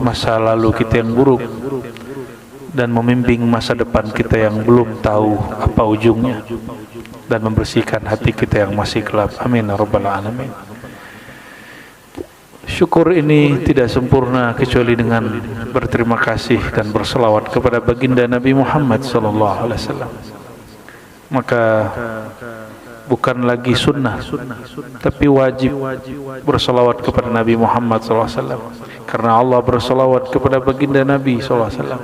masa lalu kita yang buruk dan membimbing masa depan kita yang belum tahu apa ujungnya, dan membersihkan hati kita yang masih gelap. Amin ya rabbal alamin. Syukur ini tidak sempurna kecuali dengan berterima kasih dan berselawat kepada baginda Nabi Muhammad SAW. Maka bukan lagi sunnah, tapi wajib berselawat kepada Nabi Muhammad SAW, karena Allah berselawat kepada baginda Nabi SAW.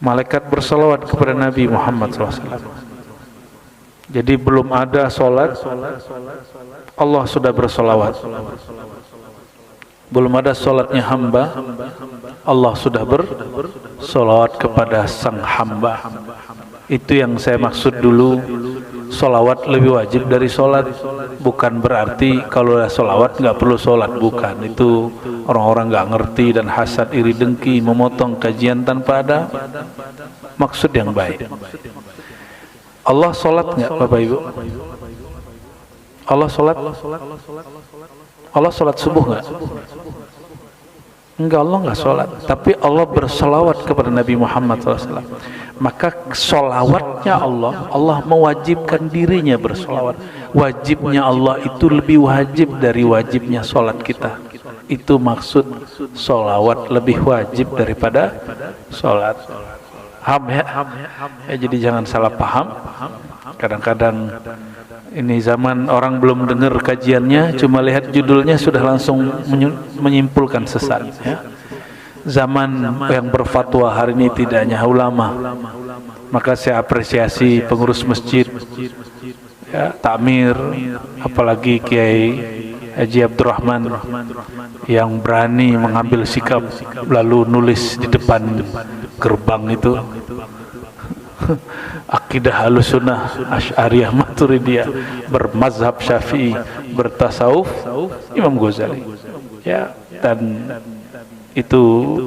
Malaikat berselawat kepada Nabi Muhammad SAW. Jadi belum ada solat, Allah sudah bersolawat. Belum ada solatnya hamba, Allah sudah bersolawat kepada sang hamba. Itu yang saya maksud dulu. Solawat lebih wajib dari solat. Bukan berarti kalau ada solawat nggak perlu solat, bukan. Itu orang-orang nggak ngerti dan hasad, iri, dengki, memotong kajian tanpa ada maksud yang baik. Allah solat nggak, Bapak Ibu? Allah solat? Allah solat subuh nggak? Enggak, Allah nggak solat. Tapi Allah bersolawat kepada Nabi Muhammad SAW. Maka solawatnya Allah mewajibkan dirinya bersolawat. Wajibnya Allah itu lebih wajib dari wajibnya solat kita. Itu maksud solawat lebih wajib daripada solat. Jadi jangan salah paham. Kadang-kadang ini zaman orang belum dengar kajiannya, cuma lihat judulnya sudah langsung menyimpulkan sesat, ya. Zaman yang berfatwa hari ini tidak hanya ulama. Maka saya apresiasi pengurus masjid, ya, takmir, apalagi Kiai Haji Abdurrahman yang berani mengambil sikap lalu nulis di depan gerbang itu akidah Ahlussunnah Asy'ariyah Maturidiyah, bermazhab Syafi'i, bertasawuf Imam Ghazali, ya. Dan itu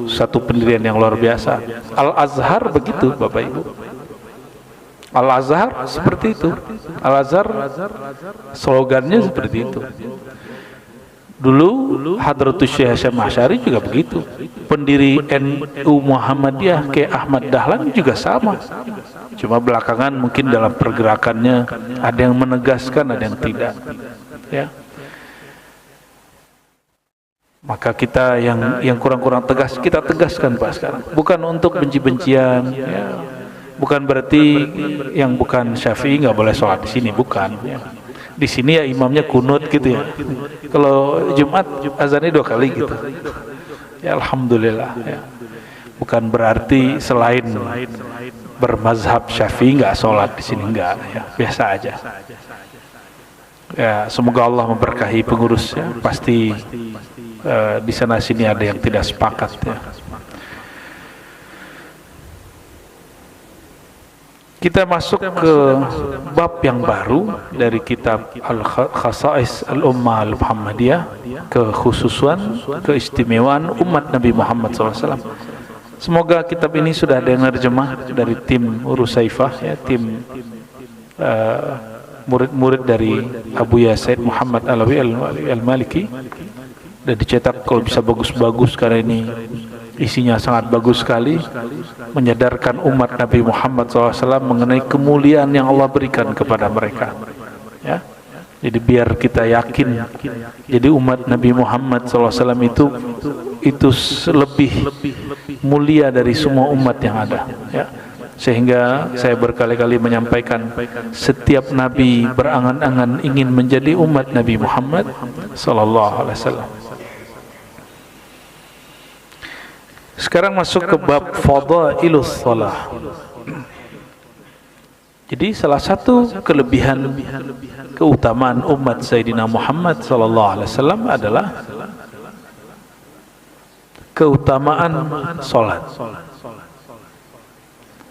satu pendirian yang luar biasa. Al-Azhar begitu, Bapak Ibu. Al-Azhar seperti itu. Al-Azhar slogannya seperti itu. Dulu Hadratus Syekh Hasyim Asy'ari juga begitu. Pendiri NU Muhammadiyah Kiai Ahmad Dahlan juga sama. Cuma belakangan mungkin dalam pergerakannya ada yang menegaskan, ada yang tidak, ya. Maka kita yang kurang-kurang tegas, kita tegaskan Pak sekarang. Bukan untuk benci-bencian, ya. Bukan berarti yang bukan Syafi'i nggak boleh sholat di sini, bukan. Ya. Di sini ya imamnya kunut gitu, ya. Kalau Jumat azannya 2 kali gitu. Ya alhamdulillah, ya. Bukan berarti selain bermazhab Syafi'i nggak sholat di sini, nggak, ya. Biasa aja. Ya, semoga Allah memberkahi pengurus, ya. Pasti di sana sini ada yang tidak sepakat, ya. Kita masuk ke bab yang baru dari kitab Al-Khasa'is Al-Ummah Al-Muhammadiyah, kekhususan, keistimewaan umat Nabi Muhammad SAW. Semoga kitab ini sudah ada yang nerjemah dari tim Rusaifah, ya, tim murid-murid dari Abu Yasid Muhammad Alawi Al-Maliki, dan dicetak kalau bisa bagus-bagus, karena ini isinya sangat bagus sekali, menyadarkan umat Nabi Muhammad SAW mengenai kemuliaan yang Allah berikan kepada mereka, ya. Jadi biar kita yakin, jadi umat Nabi Muhammad SAW itu lebih mulia dari semua umat yang ada, ya. Sehingga saya berkali-kali menyampaikan, setiap nabi berangan-angan ingin menjadi umat Nabi Muhammad SAW. Sekarang masuk ke bab fadailus shalah. Jadi salah satu kelebihan, keutamaan umat Sayyidina Muhammad SAW adalah keutamaan solat.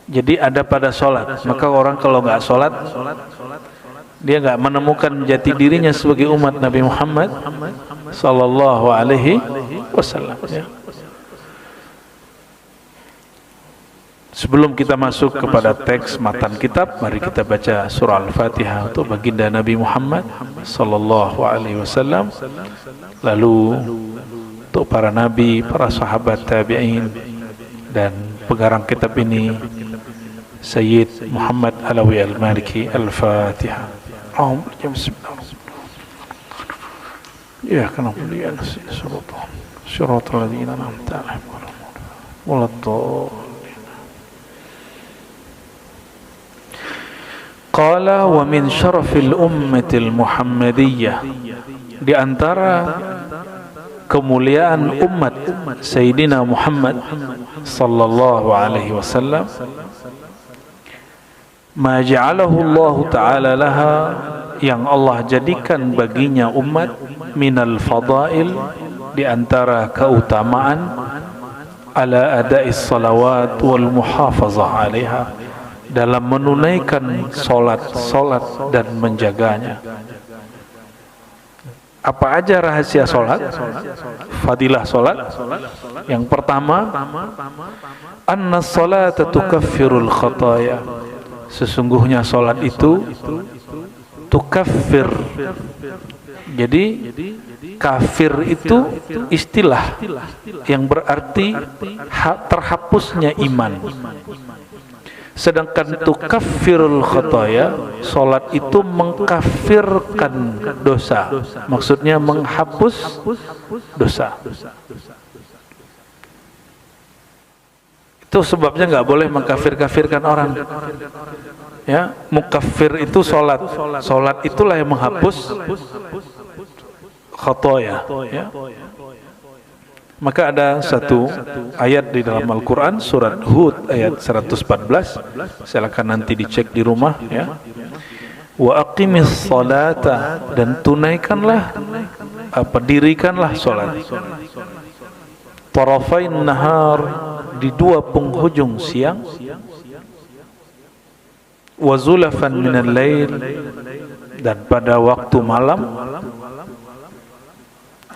Jadi ada pada solat. Maka orang kalau nggak solat, dia nggak menemukan jati dirinya sebagai umat Nabi Muhammad sallallahu alaihi wasallam, ya. Sebelum kita masuk kepada teks matan kitab, mari kita baca surah Al-Fatihah untuk baginda Nabi Muhammad sallallahu alaihi wasallam. Lalu untuk para nabi, para sahabat tabi'in, dan pengarang kitab ini Sayyid Muhammad Alawi Al-Maliki. Al-Fatihah. Ya kana mulian suratul ladzina an'amta 'alaihim waladdallin. Qala wa min syarafil ummatil muhammadiyyah, di antara kemuliaan umat Sayyidina Muhammad sallallahu alaihi wasallam, ma ja'alahu Allah ta'ala laha, yang Allah jadikan baginya umat, minal fadail, di antara keutamaan, ala ada'is salawat wal muhafazah alaiha, dalam menunaikan solat dan menjaganya. Apa aja rahasia solat, fadilah solat? Yang pertama, anna salata tukaffirul khataya, sesungguhnya solat itu tukaffir. Jadi kafir itu istilah yang berarti terhapusnya iman. Sedangkan tukaffirul khataya, salat itu mengkafirkan dosa, maksudnya menghapus dosa. Itu sebabnya nggak boleh mengkafir-kafirkan orang. Ya, mukaffir itu salat. Salat itulah yang menghapus khataya, ya. Maka ada satu ayat di dalam Al-Quran, surat Hud ayat 114, silakan nanti dicek di rumah, ya. Wa aqimis salata, dan tunaikanlah, dirikanlah salat, tarafain nahar, di dua penghujung siang, wa zulafan minal lail, dan pada waktu malam.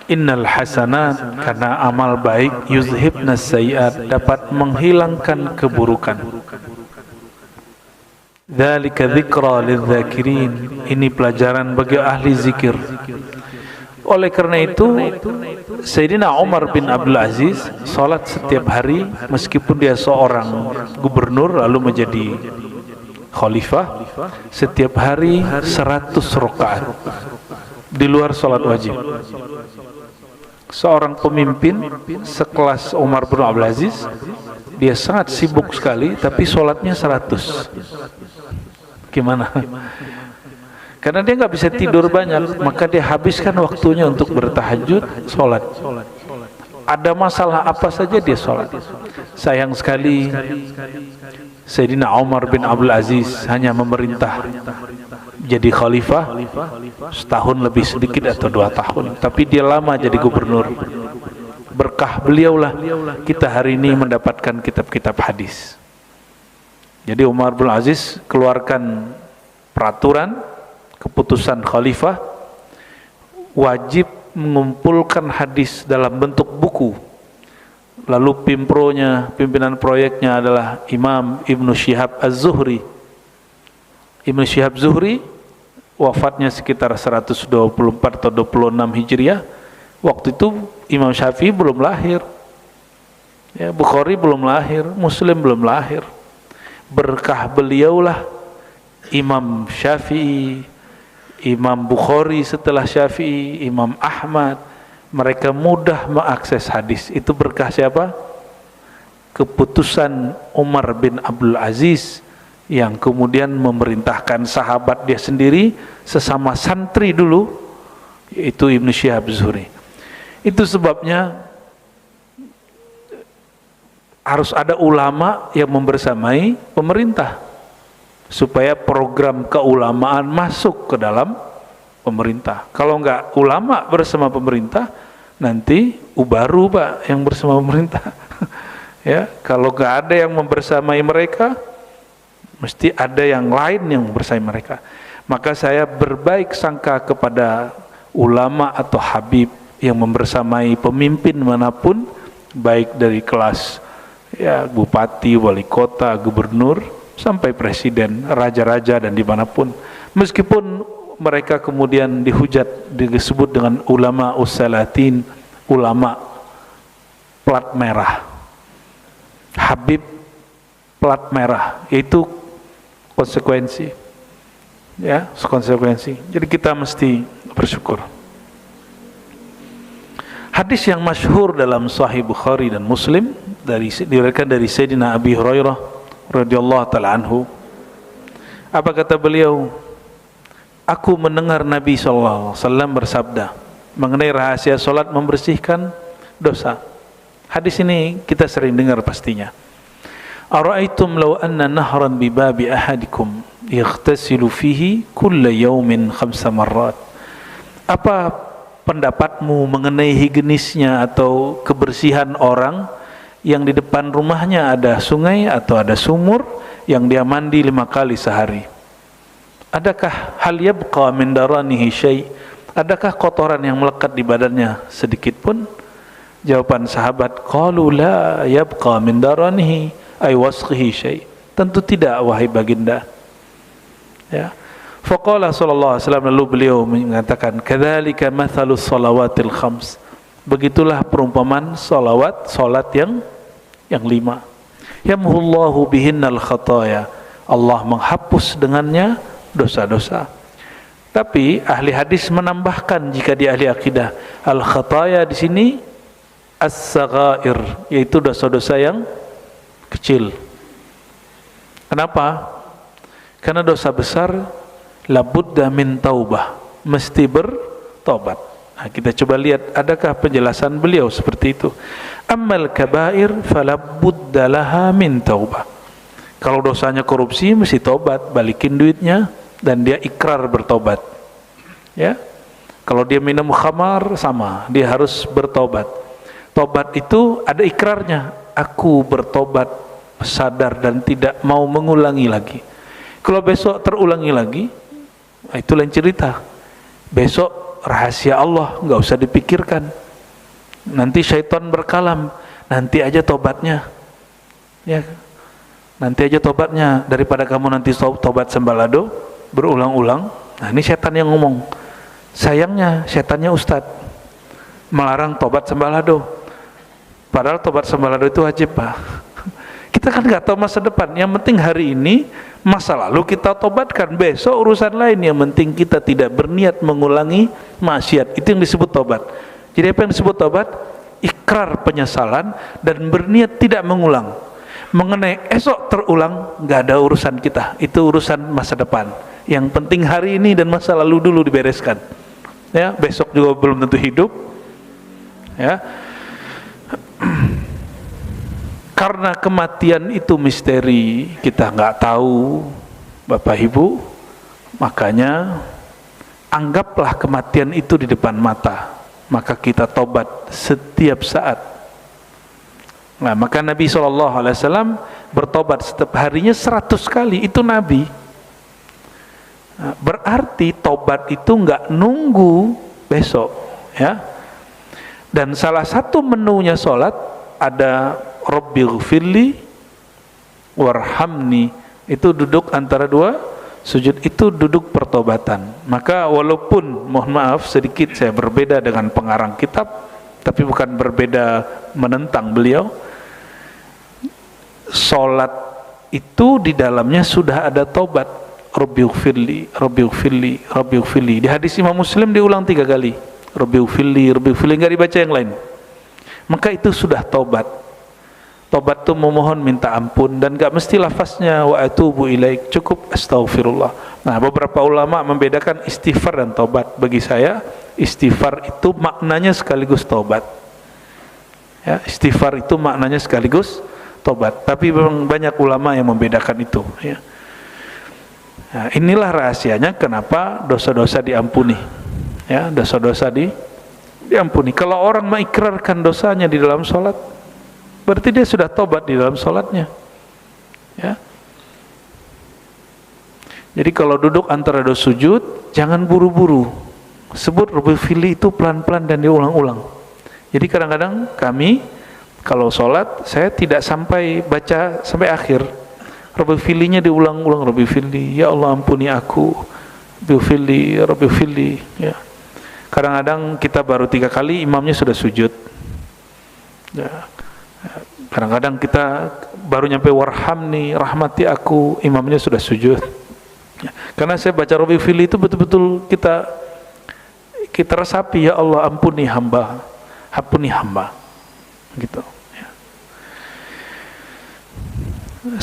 Innal hasanat, karena amal baik, yuzhibnas sayyiat, dapat menghilangkan keburukan. Dzalika dzikra lidzakirin, ini pelajaran bagi ahli zikir. Oleh karena itu, Sayyidina Umar bin Abdul Aziz salat setiap hari, meskipun dia seorang gubernur lalu menjadi khalifah, setiap hari 100 rakaat di luar salat wajib. Seorang pemimpin sekelas Umar bin Abdul Aziz, dia sangat sibuk sekali, tapi sholatnya 100. Gimana? Karena dia nggak bisa tidur banyak, maka dia habiskan waktunya untuk bertahajud, sholat. Ada masalah apa saja dia sholat. Sayang sekali, Sayyidina Umar bin Abdul Aziz hanya memerintah jadi khalifah setahun lebih sedikit atau 2 tahun, tapi dia lama jadi gubernur. Berkah beliaulah kita hari ini mendapatkan kitab-kitab hadis. Jadi Umar bin Aziz keluarkan peraturan, keputusan khalifah, wajib mengumpulkan hadis dalam bentuk buku. Lalu pimpinan proyeknya adalah Imam Ibnu Syihab Az-Zuhri. Ibnu Syihab Zuhri wafatnya sekitar 124 atau 26 Hijriah. Waktu itu Imam Syafi'i belum lahir, ya, Bukhari belum lahir, Muslim belum lahir. Berkah beliaulah Imam Syafi'i, Imam Bukhari setelah Syafi'i, Imam Ahmad, mereka mudah mengakses hadis. Itu berkah siapa? Keputusan Umar bin Abdul Aziz, yang kemudian memerintahkan sahabat dia sendiri, sesama santri dulu, yaitu Ibnu Syihab Zuhri. Itu sebabnya harus ada ulama yang membersamai pemerintah, supaya program keulamaan masuk ke dalam pemerintah. Kalau enggak ulama bersama pemerintah, nanti ubaru Pak yang bersama pemerintah. Ya, kalau enggak ada yang membersamai mereka, mesti ada yang lain yang bersaing mereka. Maka saya berbaik sangka kepada ulama atau habib yang membersamai pemimpin manapun, baik dari kelas ya bupati, wali kota, gubernur, sampai presiden, raja-raja, dan dimanapun. Meskipun mereka kemudian dihujat, disebut dengan ulama usalatin, ulama plat merah. Habib plat merah, yaitu konsekuensi. Ya, konsekuensi. Jadi kita mesti bersyukur. Hadis yang masyhur dalam Sahih Bukhari dan Muslim diriwayatkan dari Sayyidina Abi Hurairah radhiyallahu taala anhu. Apa kata beliau? Aku mendengar Nabi sallallahu alaihi wasallam bersabda mengenai rahasia salat membersihkan dosa. Hadis ini kita sering dengar pastinya. Ara'aitum law anna nahran bi babi ahadikum yaghtasilu fihi kulla yawmin 5 marrat. Apa pendapatmu mengenai higienisnya atau kebersihan orang yang di depan rumahnya ada sungai atau ada sumur yang dia mandi 5 kali sehari? Adakah hal yabqa min daranihi syai'? Adakah kotoran yang melekat di badannya sedikit pun? Jawaban sahabat, qalu la yabqa min daranihi ay wasqihi syai'. Tentu tidak, wahai baginda. Ya. Faqala sallallahu alaihi wasallam, lalu beliau mengatakan, kadzalika mathalus shalawatil khams. Begitulah perumpamaan salat yang 5. Yamhullahu bihinnal khataya. Allah menghapus dengannya dosa-dosa. Tapi ahli hadis menambahkan, jika di ahli akidah, al khataya di sini as-saghair, yaitu dosa-dosa yang kecil. Kenapa? Karena dosa besar labudda min taubah, mesti bertobat. Nah, kita coba lihat adakah penjelasan beliau seperti itu. Ammal kabair falabudda laha min taubah. Kalau dosanya korupsi mesti tobat, balikin duitnya dan dia ikrar bertobat. Ya. Kalau dia minum khamar sama, dia harus bertobat. Tobat itu ada ikrarnya. Aku bertobat, sadar dan tidak mau mengulangi lagi. Kalau besok terulangi lagi, itu lain cerita. Besok rahasia Allah, nggak usah dipikirkan. Nanti syaitan berkalam, nanti aja tobatnya. Ya, nanti aja tobatnya, daripada kamu nanti tobat sembalado berulang-ulang. Nah, ini setan yang ngomong. Sayangnya setannya ustadz melarang tobat sembalado. Padahal tobat sembalado itu wajib, Pak. Kita kan nggak tahu masa depan. Yang penting hari ini, masa lalu kita tobatkan. Besok urusan lain. Yang penting kita tidak berniat mengulangi maksiat. Itu yang disebut tobat. Jadi apa yang disebut tobat? Ikrar penyesalan dan berniat tidak mengulang. Mengenai esok terulang, nggak ada urusan kita. Itu urusan masa depan. Yang penting hari ini dan masa lalu dulu dibereskan. Ya, besok juga belum tentu hidup. Ya. Karena kematian itu misteri, kita nggak tahu, Bapak Ibu, makanya anggaplah kematian itu di depan mata, maka kita tobat setiap saat. Nah, maka Nabi SAW bertobat setiap harinya 100 kali, itu Nabi. Nah, berarti tobat itu nggak nunggu besok, ya. Dan salah satu menunya sholat ada Rabbighfirli warhamni, itu duduk antara dua sujud, itu duduk pertobatan. Maka walaupun mohon maaf sedikit saya berbeda dengan pengarang kitab, tapi bukan berbeda menentang beliau, sholat itu di dalamnya sudah ada tobat. Rabbighfirli, Rabbighfirli, Rabbighfirli. Di hadis Imam Muslim diulang 3 kali. Rabbighfirli, Rabbighfirli, enggak dibaca yang lain. Maka itu sudah tobat. Tobat itu memohon minta ampun, dan gak mesti lafaznya wa atubu ilaik, cukup astaghfirullah. Nah, beberapa ulama membedakan istighfar dan tobat. Bagi saya istighfar itu maknanya sekaligus tobat. Ya, istighfar itu maknanya sekaligus tobat. Tapi memang banyak ulama yang membedakan itu. Ya. Nah, inilah rahasianya kenapa dosa-dosa diampuni. Ya, dosa-dosa diampuni. Kalau orang mengikrarkan dosanya di dalam sholat, berarti dia sudah tobat di dalam sholatnya. Ya. Jadi kalau duduk antara dua sujud, jangan buru-buru. Sebut Rabbighfirli itu pelan-pelan dan diulang-ulang. Jadi kadang-kadang kami kalau sholat, saya tidak sampai baca sampai akhir. Rabbighfirlinya diulang-ulang, Rabbighfirli, ya Allah ampuni aku, Rabbighfirli, Rabbighfirli. Ya. Kadang-kadang kita baru 3 kali, imamnya sudah sujud. Ya. Kadang-kadang kita baru nyampe warhamni, rahmati aku, imamnya sudah sujud. Ya. Karena saya baca Rabiul Fili itu betul-betul kita resapi, ya Allah ampuni hamba, gitu. Ya.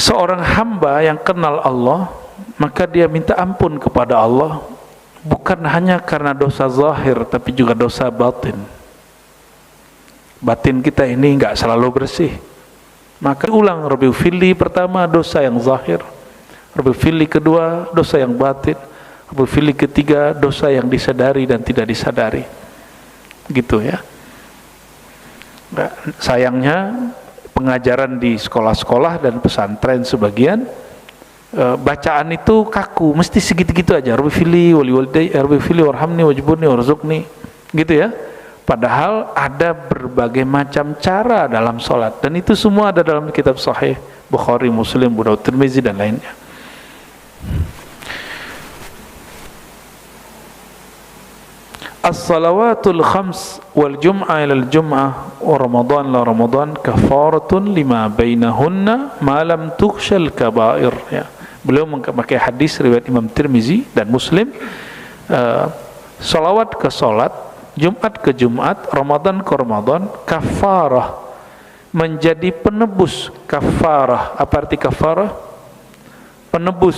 Seorang hamba yang kenal Allah, maka dia minta ampun kepada Allah, bukan hanya karena dosa zahir, tapi juga dosa batin. Batin kita ini enggak selalu bersih. Maka ulang Rabiul Fili pertama dosa yang zahir, Rabiul Fili kedua dosa yang batin, Rabiul Fili ketiga dosa yang disadari dan tidak disadari. Gitu ya. Nah, sayangnya pengajaran di sekolah-sekolah dan pesantren sebagian bacaan itu kaku, mesti segitu-gitu aja. Rabiul Fili wali walidai, Rabiul Fili warhamni wajburni warzuqni, gitu ya. Padahal ada berbagai macam cara dalam sholat, dan itu semua ada dalam kitab Sahih Bukhari, Muslim, Abu Daud, Tirmizi dan lainnya. As-salawatul khams wal jum'ah ilal jum'ah wa Ramadan la Ramadan kafaratun lima bainahunna ma lam tukhshal kabair. Ya. Beliau memakai hadis riwayat Imam Tirmizi dan Muslim, salawat ke salat, Jumat ke Jumat, Ramadan ke Ramadan, kafarah, menjadi penebus. Kafarah, apa arti kafarah? Penebus.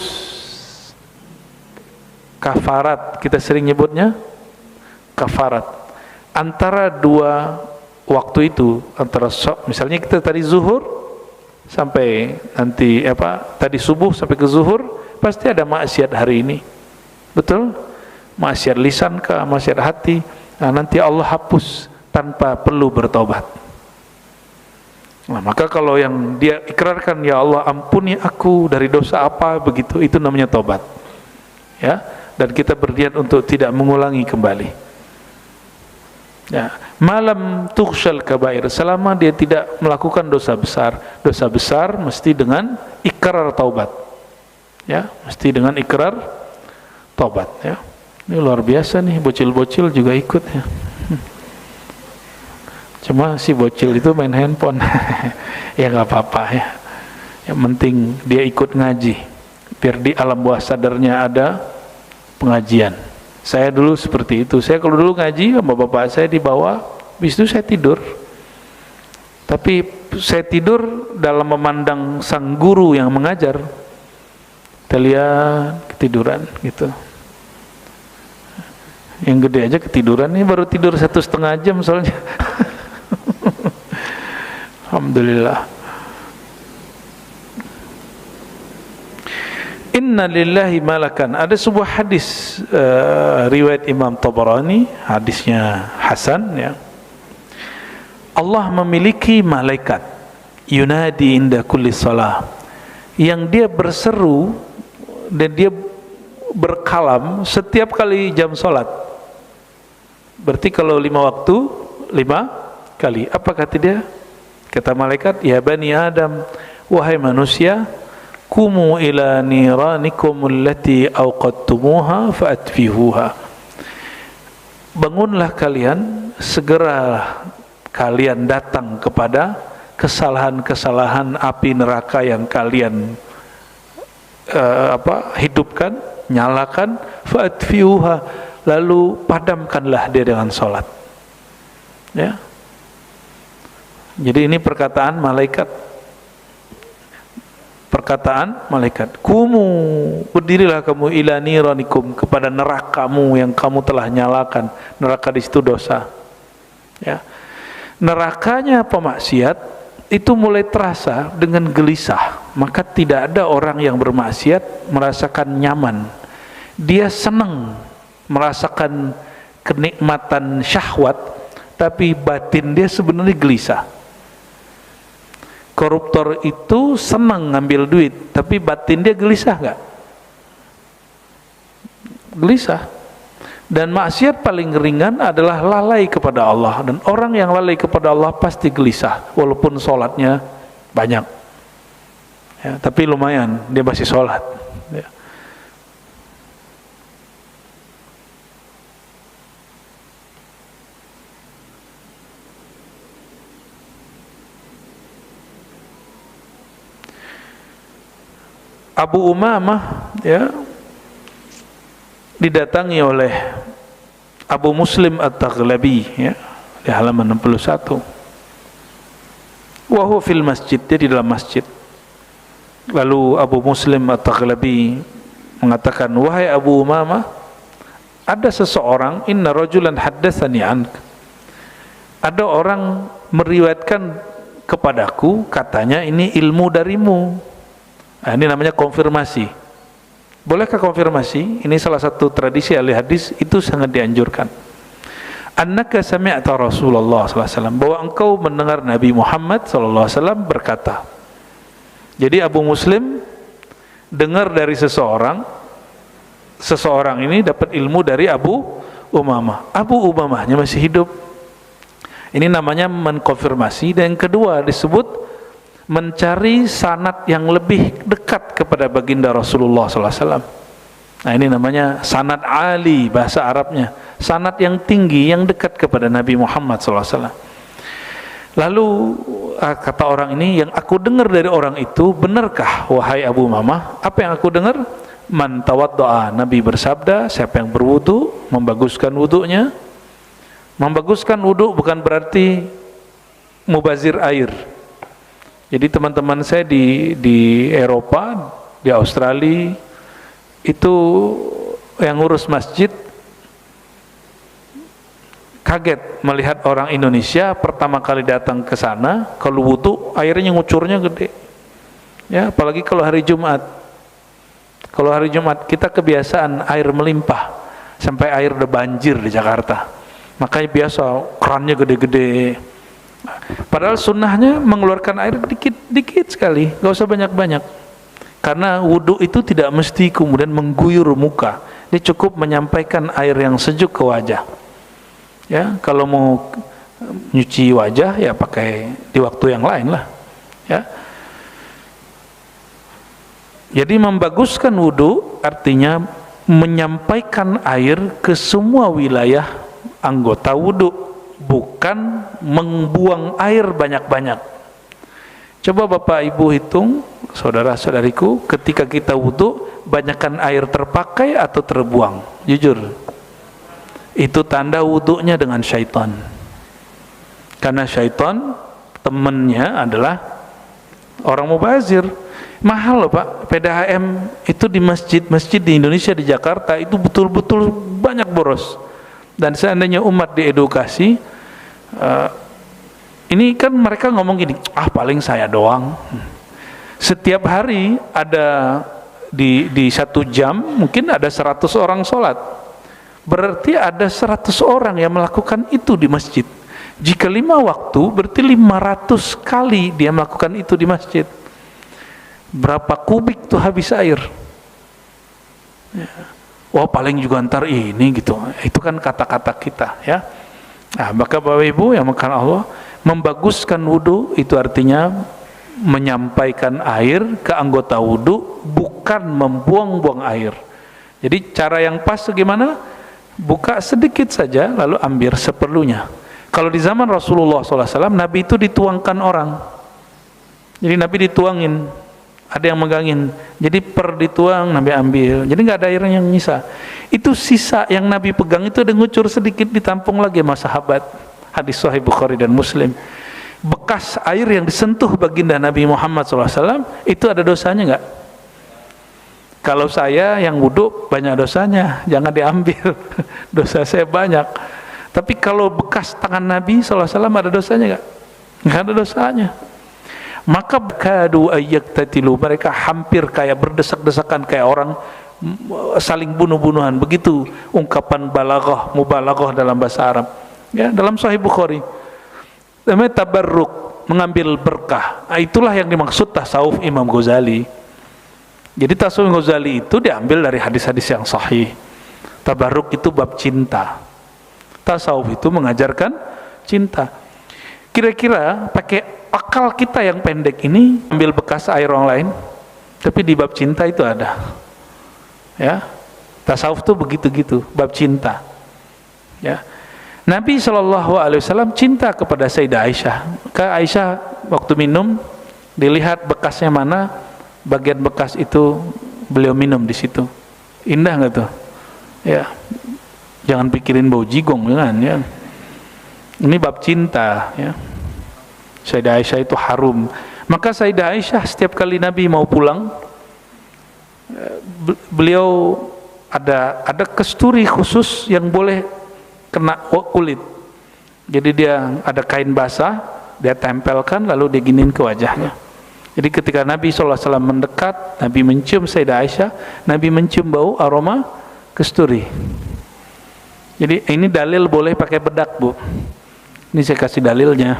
Kafarat, kita sering nyebutnya kafarat. Antara dua waktu itu, antara misalnya kita tadi zuhur sampai nanti tadi subuh sampai ke zuhur, pasti ada maksiat hari ini. Betul? Maksiat lisan kah, maksiat hati. Nah, nanti Allah hapus tanpa perlu bertobat. Nah, maka kalau yang dia ikrarkan, ya Allah ampuni aku dari dosa apa, begitu, itu namanya tobat. Ya, dan kita berniat untuk tidak mengulangi kembali. Ya, malam tukhshal kabair, selama dia tidak melakukan dosa besar. Dosa besar mesti dengan ikrar taubat. Ya, mesti dengan ikrar taubat, ya. Ini luar biasa nih, bocil-bocil juga ikut ya. Cuma si bocil itu main handphone. Ya nggak apa-apa ya. Yang penting dia ikut ngaji, biar di alam bawah sadarnya ada pengajian. Saya dulu seperti itu. Saya kalau dulu ngaji sama bapak saya di bawah, habis itu saya tidur. Tapi saya tidur dalam memandang sang guru yang mengajar. Kita lihat ketiduran gitu. Yang gede aja ketiduran, ini baru tidur 1,5 jam soalnya. Alhamdulillah. Inna lillahi malakan. Ada sebuah hadis riwayat Imam Tabarani, hadisnya hasan ya. Allah memiliki malaikat yunadi inda kulli salah, yang dia berseru dan dia berkalam setiap kali jam salat. Berarti kalau 5 waktu 5 kali. Apa kata dia? Kata malaikat, ya bani Adam, wahai manusia, kumu ila niranikum allati awqadtumuha fa'atfihuha. Bangunlah kalian, segera kalian datang kepada kesalahan-kesalahan api neraka yang kalian hidupkan, nyalakan, fa'atfihuha, lalu padamkanlah dia dengan salat. Ya. Jadi ini perkataan malaikat. Perkataan malaikat. Kumu, berdirilah kamu ila niranikum, kepada nerakamu yang kamu telah nyalakan. Neraka di situ dosa. Ya. Nerakanya pemaksiat itu mulai terasa dengan gelisah. Maka tidak ada orang yang bermaksiat merasakan nyaman. Dia senang merasakan kenikmatan syahwat, tapi batin dia sebenarnya gelisah. Koruptor itu senang ngambil duit, tapi batin dia gelisah nggak? Gelisah. Dan maksiat paling ringan adalah lalai kepada Allah, dan orang yang lalai kepada Allah pasti gelisah, walaupun sholatnya banyak. Ya, tapi lumayan dia masih sholat. Ya. Abu Umamah ya didatangi oleh Abu Muslim At-Taghlabi ya di halaman 61. Wa huwa fil masjid, dia di dalam masjid. Lalu Abu Muslim At-Taghlabi mengatakan, wahai Abu Umamah, ada seseorang, inna rajulan haddatsani ank, ada orang meriwayatkan kepadaku, katanya ini ilmu darimu. Nah, ini namanya konfirmasi. Bolehkah konfirmasi? Ini salah satu tradisi ahli hadis, itu sangat dianjurkan. Annaka sami'ta Rasulullah SAW, bahwa engkau mendengar Nabi Muhammad SAW berkata. Jadi Abu Muslim dengar dari seseorang ini dapat ilmu dari Abu Umamah. Abu Umamahnya masih hidup. Ini namanya mengkonfirmasi. Dan yang kedua disebut mencari sanad yang lebih dekat kepada baginda Rasulullah SAW. Nah, ini namanya sanad ali bahasa Arabnya, sanad yang tinggi, yang dekat kepada Nabi Muhammad SAW. Lalu kata orang ini, yang aku dengar dari orang itu benarkah wahai Abu Umamah? Apa yang aku dengar? Man tawadda'a, Nabi bersabda, siapa yang berwudu membaguskan wudunya. Membaguskan wudu bukan berarti mubazir air. Jadi teman-teman saya di Eropa, di Australia, itu yang ngurus masjid kaget melihat orang Indonesia pertama kali datang ke sana, kalau wudu airnya ngucurnya gede. Ya, apalagi kalau hari Jumat. Kalau hari Jumat kita kebiasaan air melimpah sampai air udah banjir di Jakarta. Makanya biasa kerannya gede-gede. Padahal sunnahnya mengeluarkan air dikit-dikit sekali, gak usah banyak-banyak. Karena wudu itu tidak mesti kemudian mengguyur muka. Dia cukup menyampaikan air yang sejuk ke wajah. Ya, kalau mau nyuci wajah ya pakai di waktu yang lain lah. Ya. Jadi membaguskan wudu artinya menyampaikan air ke semua wilayah anggota wudu, bukan membuang air banyak-banyak. Coba Bapak Ibu hitung, saudara-saudariku, ketika kita wudu, banyakkan air terpakai atau terbuang? Jujur, itu tanda wudunya dengan syaitan. Karena syaitan temannya adalah orang mubazir. Mahal loh Pak, PDAM itu di masjid-masjid di Indonesia, di Jakarta itu betul-betul banyak boros. Dan seandainya umat diedukasi, ini kan mereka ngomong gini, paling saya doang. Setiap hari ada di 1 jam mungkin ada 100 orang sholat. Berarti ada 100 orang yang melakukan itu di masjid. Jika 5 waktu, berarti 500 kali dia melakukan itu di masjid. Berapa kubik tuh habis air? Ya. Wah, paling juga ntar ini gitu. Itu kan kata-kata kita ya. Nah, maka Bapak Ibu yang makan Allah, membaguskan wudu itu artinya menyampaikan air ke anggota wudu, bukan membuang-buang air. Jadi cara yang pas gimana? Buka sedikit saja lalu ambil seperlunya. Kalau di zaman Rasulullah SAW, Nabi itu dituangkan orang. Jadi Nabi dituangin, ada yang megangin. Jadi dituang, Nabi ambil. Jadi nggak ada air yang nyisa. Itu sisa yang Nabi pegang itu ada ngucur sedikit, ditampung lagi sama sahabat. Hadis Sahih Bukhari dan Muslim. Bekas air yang disentuh baginda Nabi Muhammad SAW itu ada dosanya nggak? Kalau saya yang wudhu banyak dosanya, jangan diambil. Dosa saya banyak. Tapi kalau bekas tangan Nabi SAW ada dosanya nggak? Nggak ada dosanya. Maka kadu ayyaktatilu, mereka hampir kayak berdesak-desakan, kayak orang saling bunuh-bunuhan. Begitu ungkapan balaghah, mubalaghah dalam bahasa Arab. Ya, dalam Sahih Bukhari. Namanya tabarruk, mengambil berkah. Nah, itulah yang dimaksud tasawuf Imam Ghazali. Jadi tasawuf Ghazali itu diambil dari hadis-hadis yang sahih. Tabarruk itu bab cinta. Tasawuf itu mengajarkan cinta. Kira-kira pakai akal kita yang pendek ini ambil bekas air orang lain, tapi di bab cinta itu ada. Ya, tasawuf itu begitu-gitu, bab cinta. Ya, Nabi SAW cinta kepada Sayyidah Aisyah. Aisyah waktu minum dilihat bekasnya mana, bagian bekas itu beliau minum di situ. Indah nggak tuh? Ya, jangan pikirin bau jigong, jangan ya. Ini bab cinta ya. Sayyidah Aisyah itu harum. Maka Sayyidah Aisyah setiap kali Nabi mau pulang, beliau ada kesturi khusus yang boleh kena kulit. Jadi dia ada kain basah, dia tempelkan lalu diginin ke wajahnya. Jadi ketika Nabi SAW mendekat, Nabi mencium Sayyidah Aisyah, Nabi mencium bau aroma kesturi. Jadi ini dalil boleh pakai bedak, Bu. Ini saya kasih dalilnya.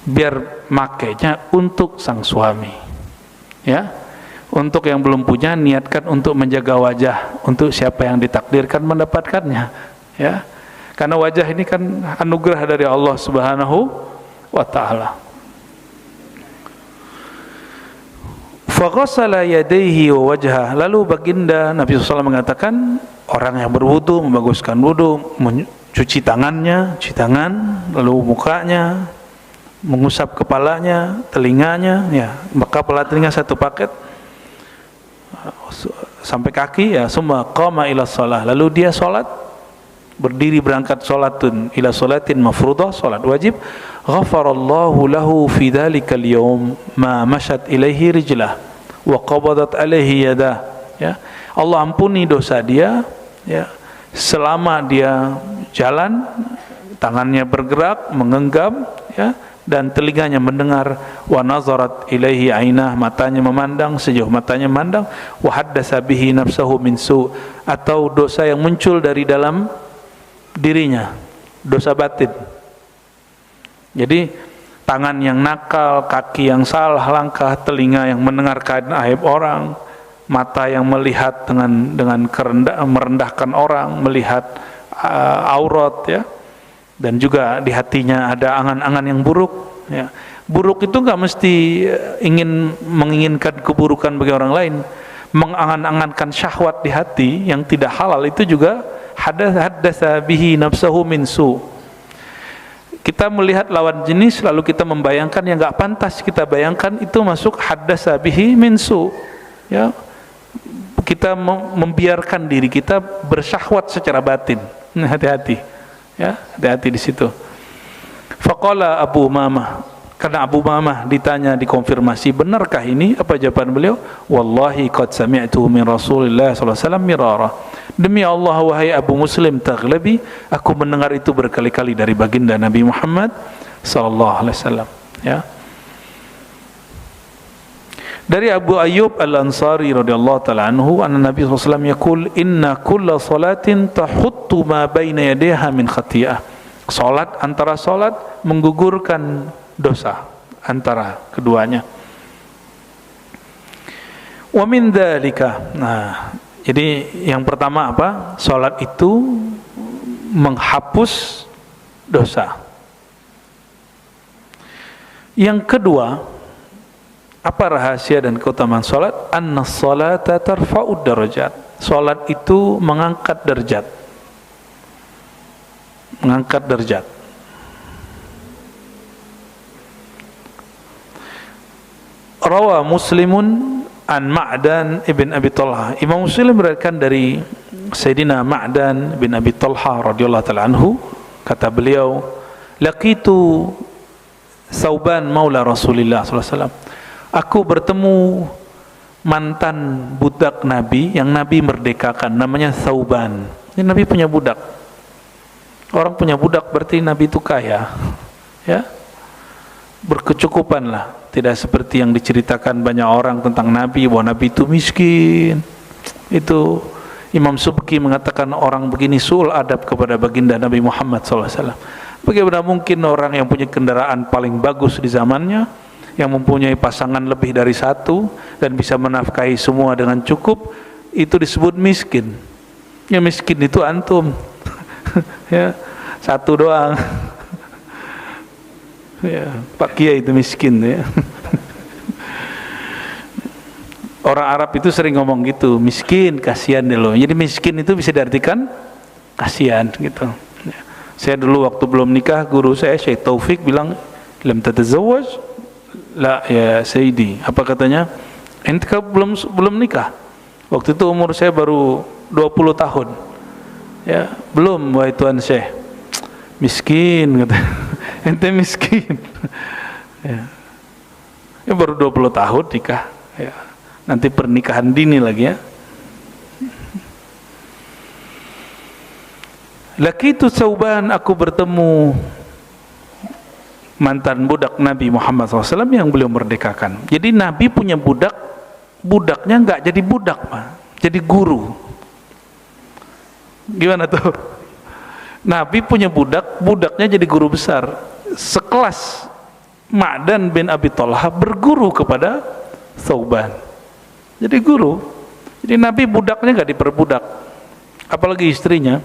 Biar makainya untuk sang suami. Ya. Untuk yang belum punya, niatkan untuk menjaga wajah untuk siapa yang ditakdirkan mendapatkannya. Ya. Karena wajah ini kan anugerah dari Allah Subhanahu wa taala. Faghasala yadayhi wa wajhah. Lalu baginda Nabi SAW mengatakan, orang yang berwudu membaguskan wudu, mencuci tangannya, cuci tangan, lalu mukanya, mengusap kepalanya, telinganya, ya, maka kepala telinga satu paket sampai kaki, ya, semua qama ila shalah. Lalu dia salat, berdiri berangkat salatun ila salatin mafruḍah, salat wajib. Ghafarallahu lahu fi dzalikal yaum ma mashat ilaihi rijlah wa qabadat alaihi yadah. Ya, Allah ampuni dosa dia, ya, selama dia jalan, tangannya bergerak, menggenggam, ya, dan telinganya mendengar, wa nazarat ilaihi ainah, matanya memandang, sejauh matanya memandang, wa haddatsa bihi nafsahu min su, atau dosa yang muncul dari dalam dirinya, dosa batin. Jadi tangan yang nakal, kaki yang salah langkah, telinga yang mendengarkan aib orang, mata yang melihat dengan merendahkan orang, melihat aurat, ya, dan juga di hatinya ada angan-angan yang buruk, ya. Buruk itu nggak mesti menginginkan keburukan bagi orang lain. Mengangan-angankan syahwat di hati yang tidak halal itu juga haddatsa bihi nafsahu min su. Kita melihat lawan jenis lalu kita membayangkan yang nggak pantas kita bayangkan, itu masuk haddatsa bihi min su, ya. Kita membiarkan diri kita bersyahwat secara batin. Hati-hati, ya, hati-hati di situ. Faqala Abu Umamah, karena Abu Umamah ditanya, dikonfirmasi benarkah ini, apa jawaban beliau? Wallahi qad sami'tu min Rasulillah sallallahu alaihi wasallam mirara. Demi Allah wahai Abu Muslim Taghlabi, aku mendengar itu berkali-kali dari baginda Nabi Muhammad sallallahu alaihi wasallam, ya. Dari Abu Ayyub Al-Ansari radhiyallahu ta'ala anhu, anna Nabi sallallahu alaihi wasallam yaqul inna kulla salatin tahuttu ma baina yadayha min khati'ah. Salat, antara salat menggugurkan dosa antara keduanya. Wa min dzalika, nah, jadi yang pertama apa? Salat itu menghapus dosa. Yang kedua, apa rahasia dan keutamaan salat? Anna salata tarfa'ud darajat. Salat itu mengangkat derajat. Mengangkat derajat. Rawa Muslimun an Ma'dan ibn Abi Talha. Imam Muslim meriwayatkan dari Sayyidina Ma'dan bin Abi Talha radhiyallahu ta'ala anhu, kata beliau, laqitu Thauban maula Rasulillah sallallahu alaihi wasallam. Aku bertemu mantan budak Nabi yang Nabi merdekakan, namanya Thauban. Ini Nabi punya budak. Orang punya budak berarti Nabi itu kaya, ya, berkecukupan lah. Tidak seperti yang diceritakan banyak orang tentang Nabi, bahwa Nabi itu miskin. Itu Imam Subki mengatakan orang begini su'ul adab kepada baginda Nabi Muhammad SAW. Bagaimana mungkin orang yang punya kendaraan paling bagus di zamannya, yang mempunyai pasangan lebih dari satu dan bisa menafkahi semua dengan cukup, itu disebut miskin. Ya, miskin itu antum. Ya, satu doang. Ya, Pak Kiai itu miskin, ya. Orang Arab itu sering ngomong gitu, miskin, kasihan deh lo. Jadi miskin itu bisa diartikan kasihan gitu. Ya. Saya dulu waktu belum nikah, guru saya Syekh Taufik bilang, lam tatazawwaj la ya Sayyidi. Apa katanya? Ente belum nikah? Waktu itu umur saya baru 20 tahun. Ya, belum, wahai Tuan Syekh. Miskin, kata. Ente miskin. Ya. Ya baru 20 tahun nikah. Ya. Nanti pernikahan dini lagi ya. Laqitu Tsauban, aku bertemu mantan budak Nabi Muhammad SAW yang beliau merdekakan. Jadi Nabi punya budak, budaknya nggak jadi budak, jadi guru. Gimana tuh? Nabi punya budak, budaknya jadi guru besar, sekelas Ma'dan bin Abi Thalhah berguru kepada Tsauban. Jadi guru. Jadi Nabi budaknya nggak diperbudak, apalagi istrinya.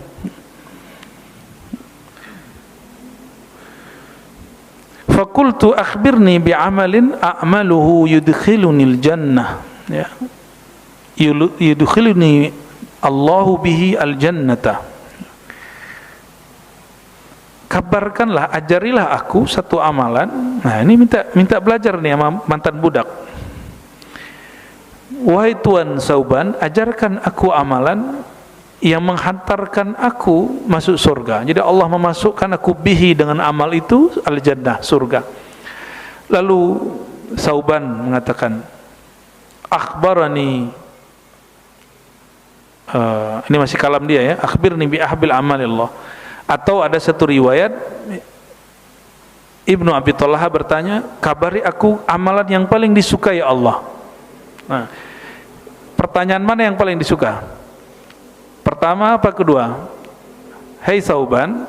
Fakultu akhbirni bi'amalin a'maluhu yudkhilunil jannah, ya, yudkhiluni Allahu bihi al-jannata. Kabarkanlah, ajarilah aku satu amalan. Nah, ini minta belajar nih sama mantan budak. Wahai Tuan Tsauban, ajarkan aku amalan yang menghantarkan aku masuk surga. Jadi Allah memasukkan aku bihi dengan amal itu al-jannah, surga. Lalu Tsauban mengatakan, akhbarani, ini masih kalam dia ya, akhbirni bi ahbil amalillah. Atau ada satu riwayat Ibnu Abi Thalhah bertanya, kabari aku amalan yang paling disukai Allah. Nah, pertanyaan mana yang paling disuka? Pertama apa kedua? Hei Tsauban,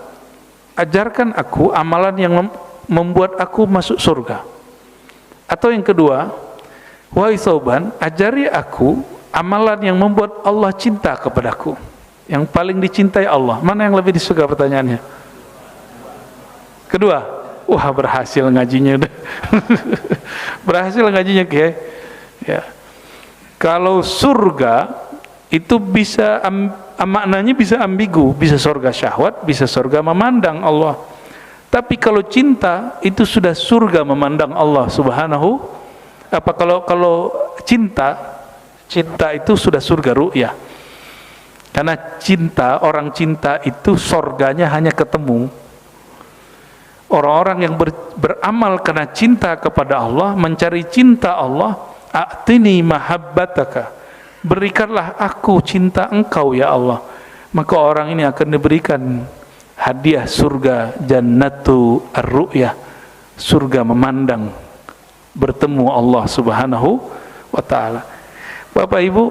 ajarkan aku amalan yang membuat aku masuk surga. Atau yang kedua, wahai Tsauban, ajari aku amalan yang membuat Allah cinta kepadaku, yang paling dicintai Allah. Mana yang lebih disuka pertanyaannya? Kedua. Wah, berhasil ngajinya udah. Berhasil ngajinya, Kiai. Ya. Kalau surga itu bisa maknanya bisa ambigu, bisa surga syahwat, bisa surga memandang Allah. Tapi kalau cinta itu sudah surga memandang Allah Subhanahu. Kalau cinta itu sudah surga ru'yah. Karena cinta, orang cinta itu surganya hanya ketemu. Orang-orang yang beramal karena cinta kepada Allah, mencari cinta Allah, a'tini mahabbataka, berikanlah aku cinta engkau ya Allah, maka orang ini akan diberikan hadiah surga, jannatu ar-ru'yah, surga memandang, bertemu Allah Subhanahu wa ta'ala. Bapak Ibu,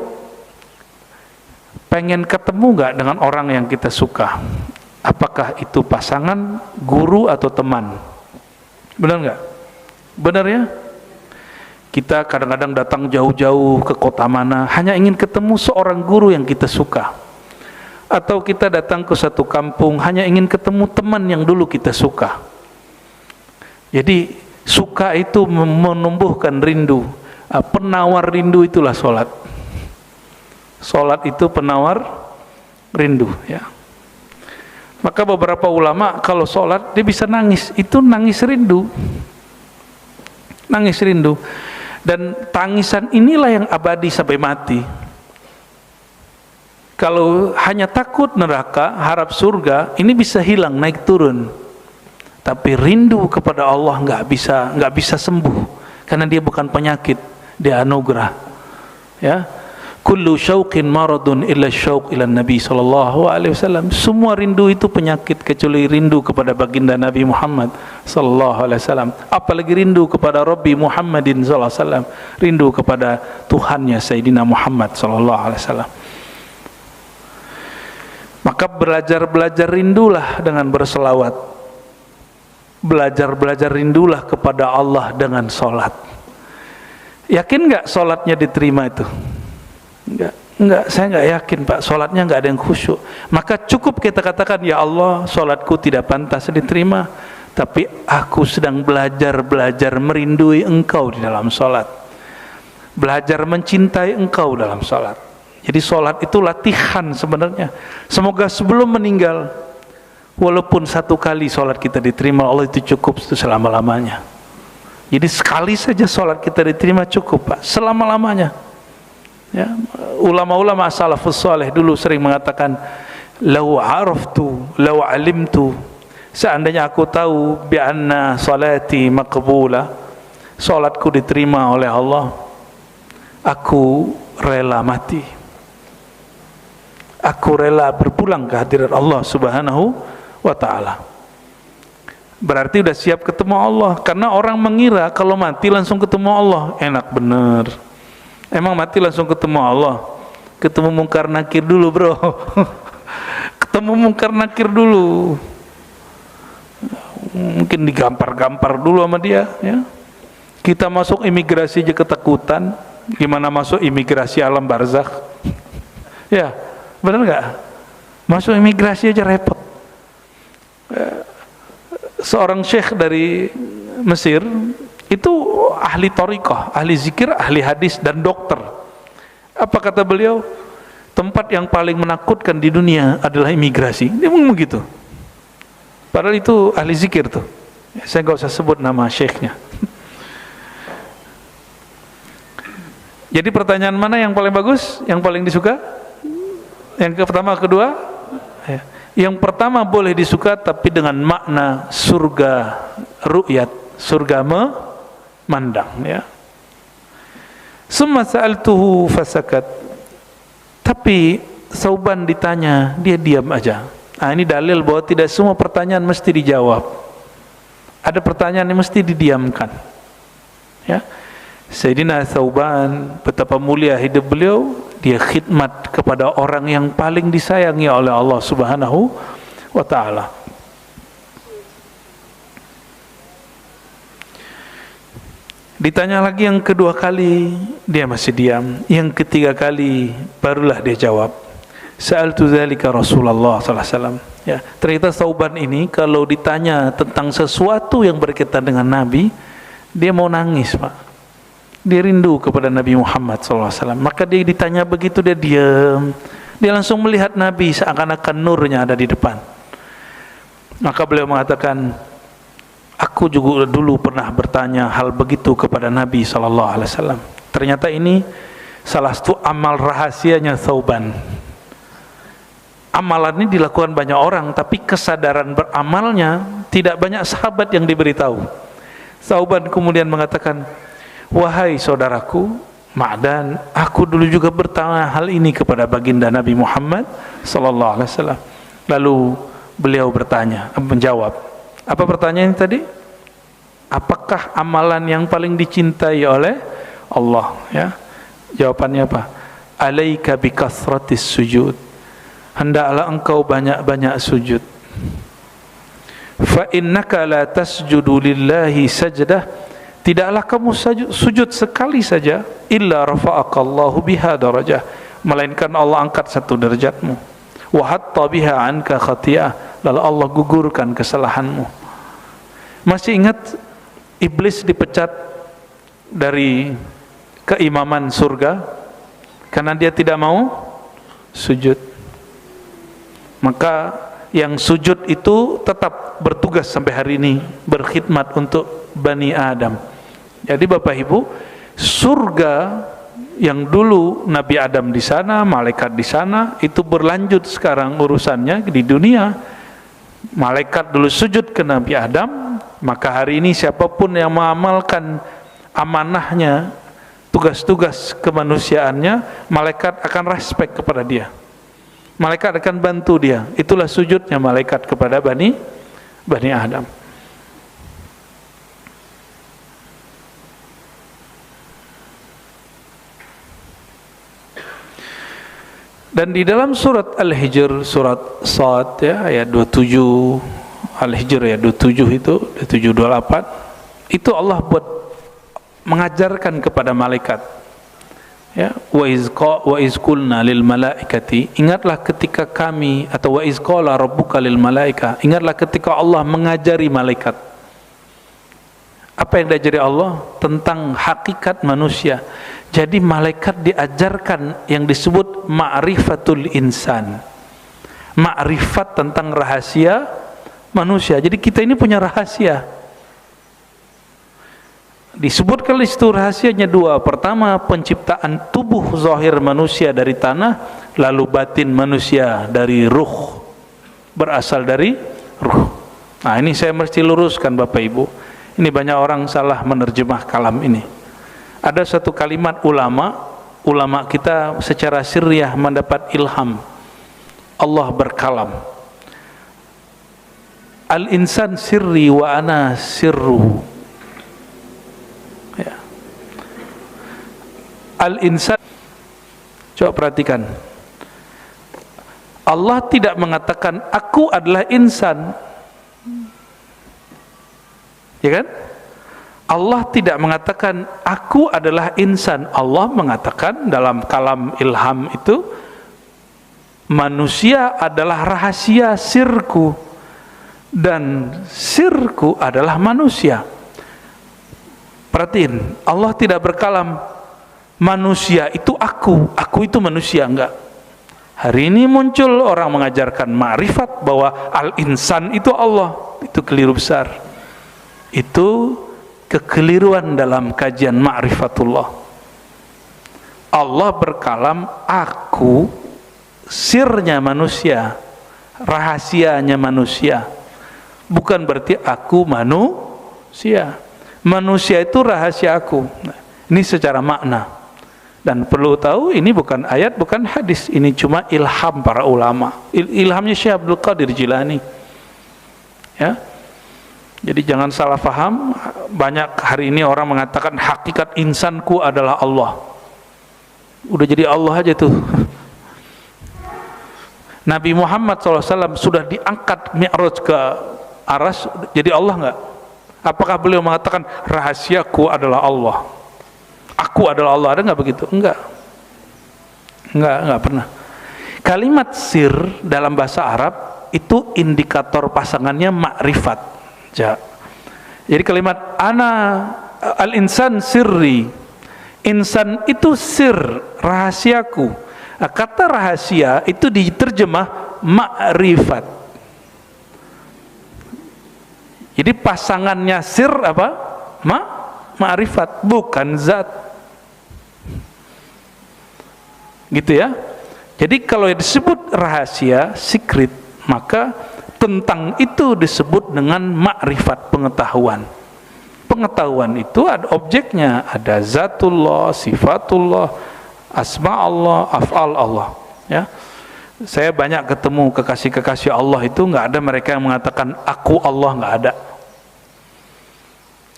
pengen ketemu nggak dengan orang yang kita suka? Apakah itu pasangan, guru atau teman? Benar nggak? Benar ya? Kita kadang-kadang datang jauh-jauh ke kota mana hanya ingin ketemu seorang guru yang kita suka. Atau kita datang ke satu kampung hanya ingin ketemu teman yang dulu kita suka. Jadi suka itu menumbuhkan rindu. Penawar rindu itulah sholat. Sholat itu penawar rindu, ya. Maka beberapa ulama kalau sholat dia bisa nangis, itu nangis rindu. Nangis rindu. Dan tangisan inilah yang abadi sampai mati. Kalau hanya takut neraka, harap surga, ini bisa hilang, naik turun. Tapi rindu kepada Allah nggak bisa sembuh, karena dia bukan penyakit, dia anugerah. Ya, kullu syauqin maradun illa syauq ila Nabi sallallahu alaihi wasallam. Semua rindu itu penyakit kecuali rindu kepada baginda Nabi Muhammad sallallahu alaihi wasallam. Apalagi rindu kepada Rabbi Muhammadin sallallahu alaihi wasallam, rindu kepada Tuhannya Sayyidina Muhammad sallallahu alaihi wasallam. Maka belajar rindulah dengan berselawat. Belajar rindulah kepada Allah dengan sholat. Yakin nggak sholatnya diterima itu? Enggak, saya enggak yakin Pak, sholatnya enggak ada yang khusyuk. Maka cukup kita katakan, ya Allah, sholatku tidak pantas diterima, tapi aku sedang belajar merindui Engkau di dalam sholat, belajar mencintai Engkau dalam sholat. Jadi sholat itu latihan sebenarnya. Semoga sebelum meninggal, walaupun satu kali sholat kita diterima, Allah itu cukup selama-lamanya. Jadi sekali saja sholat kita diterima cukup, Pak, selama-lamanya. Ya, ulama-ulama salafus saleh dulu sering mengatakan, lau araftu, lau alimtu, seandainya aku tahu bi anna salati maqbula, salatku diterima oleh Allah, aku rela mati. Aku rela berpulang ke hadirat Allah Subhanahu wa taala. Berarti udah siap ketemu Allah, karena orang mengira kalau mati langsung ketemu Allah. Enak bener. Emang mati langsung ketemu Allah? Ketemu mungkar nakir dulu, bro. Ketemu mungkar nakir dulu. Mungkin digampar-gampar dulu sama dia, ya. Kita masuk imigrasi aja ketakutan, gimana masuk imigrasi alam barzakh? Ya, benar nggak? Masuk imigrasi aja repot. Seorang syekh dari Mesir itu ahli thariqah, ahli zikir, ahli hadis dan dokter. Apa kata beliau? Tempat yang paling menakutkan di dunia adalah imigrasi. Dia ngomong begitu. Padahal itu ahli zikir tuh. Saya nggak usah sebut nama syekhnya. Jadi pertanyaan mana yang paling bagus? Yang paling disuka? Yang pertama, kedua? Ya. Yang pertama boleh disuka tapi dengan makna surga ru'yat, surga memandang, ya. Summa sa'altuhu fasakat. Tapi Sauban ditanya, dia diam aja. Nah, ini dalil bahwa tidak semua pertanyaan mesti dijawab. Ada pertanyaan yang mesti didiamkan. Ya. Sayyidina Sauban, betapa mulia hidup beliau, dia khidmat kepada orang yang paling disayangi oleh Allah Subhanahu wa taala. Ditanya lagi yang kedua kali, dia masih diam. Yang ketiga kali barulah dia jawab. Sa'altu dzalika Rasulullah sallallahu alaihi wasallam. Ya, ternyata Sauban ini kalau ditanya tentang sesuatu yang berkaitan dengan Nabi, dia mau nangis, Pak. Dia rindu kepada Nabi Muhammad SAW. Maka dia ditanya begitu, dia diam. Dia langsung melihat Nabi seakan-akan nurnya ada di depan. Maka beliau mengatakan, aku juga dulu pernah bertanya hal begitu kepada Nabi SAW. Ternyata ini salah satu amal rahasianya Sauban. Amalan ini dilakukan banyak orang, tapi kesadaran beramalnya tidak banyak sahabat yang diberitahu. Sauban kemudian mengatakan, wahai saudaraku Ma'dan, aku dulu juga bertanya hal ini kepada baginda Nabi Muhammad sallallahu alaihi wasallam. Lalu beliau menjawab. Apa pertanyaan tadi? Apakah amalan yang paling dicintai oleh Allah, ya? Jawabannya apa? Alaika bikasratis sujud. Hendaklah engkau banyak-banyak sujud. Fa innaka la tasjudu lillahi sajdah. Tidaklah kamu sujud sekali saja, illa rafa'akallahu biha darajah, melainkan Allah angkat satu derajatmu. Wa hatta biha anka khati'ah, lalu Allah gugurkan kesalahanmu. Masih ingat iblis dipecat dari keimaman surga karena dia tidak mau sujud. Maka yang sujud itu tetap bertugas sampai hari ini, berkhidmat untuk Bani Adam. Jadi Bapak Ibu, surga yang dulu Nabi Adam di sana, malaikat di sana, itu berlanjut sekarang urusannya di dunia. Malaikat dulu sujud ke Nabi Adam, maka hari ini siapapun yang mengamalkan amanahnya, tugas-tugas kemanusiaannya, malaikat akan respek kepada dia. Malaikat akan bantu dia. Itulah sujudnya malaikat kepada Bani Adam. Dan di dalam surat Al-Hijr, surat Shad, ya, ayat 27, Al-Hijr ayat 27 itu, 27 28, itu Allah buat mengajarkan kepada malaikat. Ya, wa iz qulna lil malaikati, ingatlah ketika kami, atau wa iz qala rabbuka lil malaika, ingatlah ketika Allah mengajari malaikat. Apa yang diajari Allah? Tentang hakikat manusia. Jadi malaikat diajarkan yang disebut ma'rifatul insan, ma'rifat tentang rahasia manusia. Jadi kita ini punya rahasia. Disebutkan di situ rahasianya dua. Pertama, penciptaan tubuh zahir manusia dari tanah, lalu batin manusia dari ruh, berasal dari ruh. Nah, ini saya mesti luruskan Bapak Ibu. Ini banyak orang salah menerjemah kalam ini. Ada satu kalimat ulama kita secara sirriyah mendapat ilham. Allah berkalam. Al-insan sirri wa ana sirruhu. Ya. Al-insan, coba perhatikan. Allah tidak mengatakan aku adalah insan. Ya kan? Allah tidak mengatakan aku adalah insan. Allah mengatakan dalam kalam ilham itu, manusia adalah rahasia sirku, dan sirku adalah manusia. Perhatiin, Allah tidak berkalam manusia itu aku itu manusia, enggak. Hari ini muncul orang mengajarkan ma'rifat bahwa al-insan itu Allah. Itu keliru besar. Itu kekeliruan dalam kajian ma'rifatullah. Allah berkalam aku, sirnya manusia, rahasianya manusia. Bukan berarti aku manusia. Manusia itu rahasia aku. Nah, ini secara makna. Dan perlu tahu, ini bukan ayat, bukan hadis. Ini cuma ilham para ulama. Ilhamnya Syekh Abdul Qadir Jilani. Ya. Jadi jangan salah faham. Banyak hari ini orang mengatakan hakikat insanku adalah Allah. Udah jadi Allah aja tuh. Nabi Muhammad SAW sudah diangkat mi'raj ke aras, jadi Allah enggak? Apakah beliau mengatakan rahasiaku adalah Allah? Aku adalah Allah, ada enggak begitu? Enggak pernah. Kalimat sir dalam bahasa Arab itu indikator pasangannya makrifat. Jadi kalimat ana al-insan sirri, insan itu sir, rahasiaku. Nah, kata rahasia itu diterjemah makrifat. Jadi pasangannya sir apa? Ma'rifat, bukan zat. Gitu ya. Jadi kalau disebut rahasia, secret, maka tentang itu disebut dengan ma'rifat, pengetahuan. Pengetahuan itu ada objeknya, ada zatullah, sifatullah, asma Allah, af'al Allah. Ya. Saya banyak ketemu kekasih-kekasih Allah itu, nggak ada mereka yang mengatakan aku Allah, nggak ada.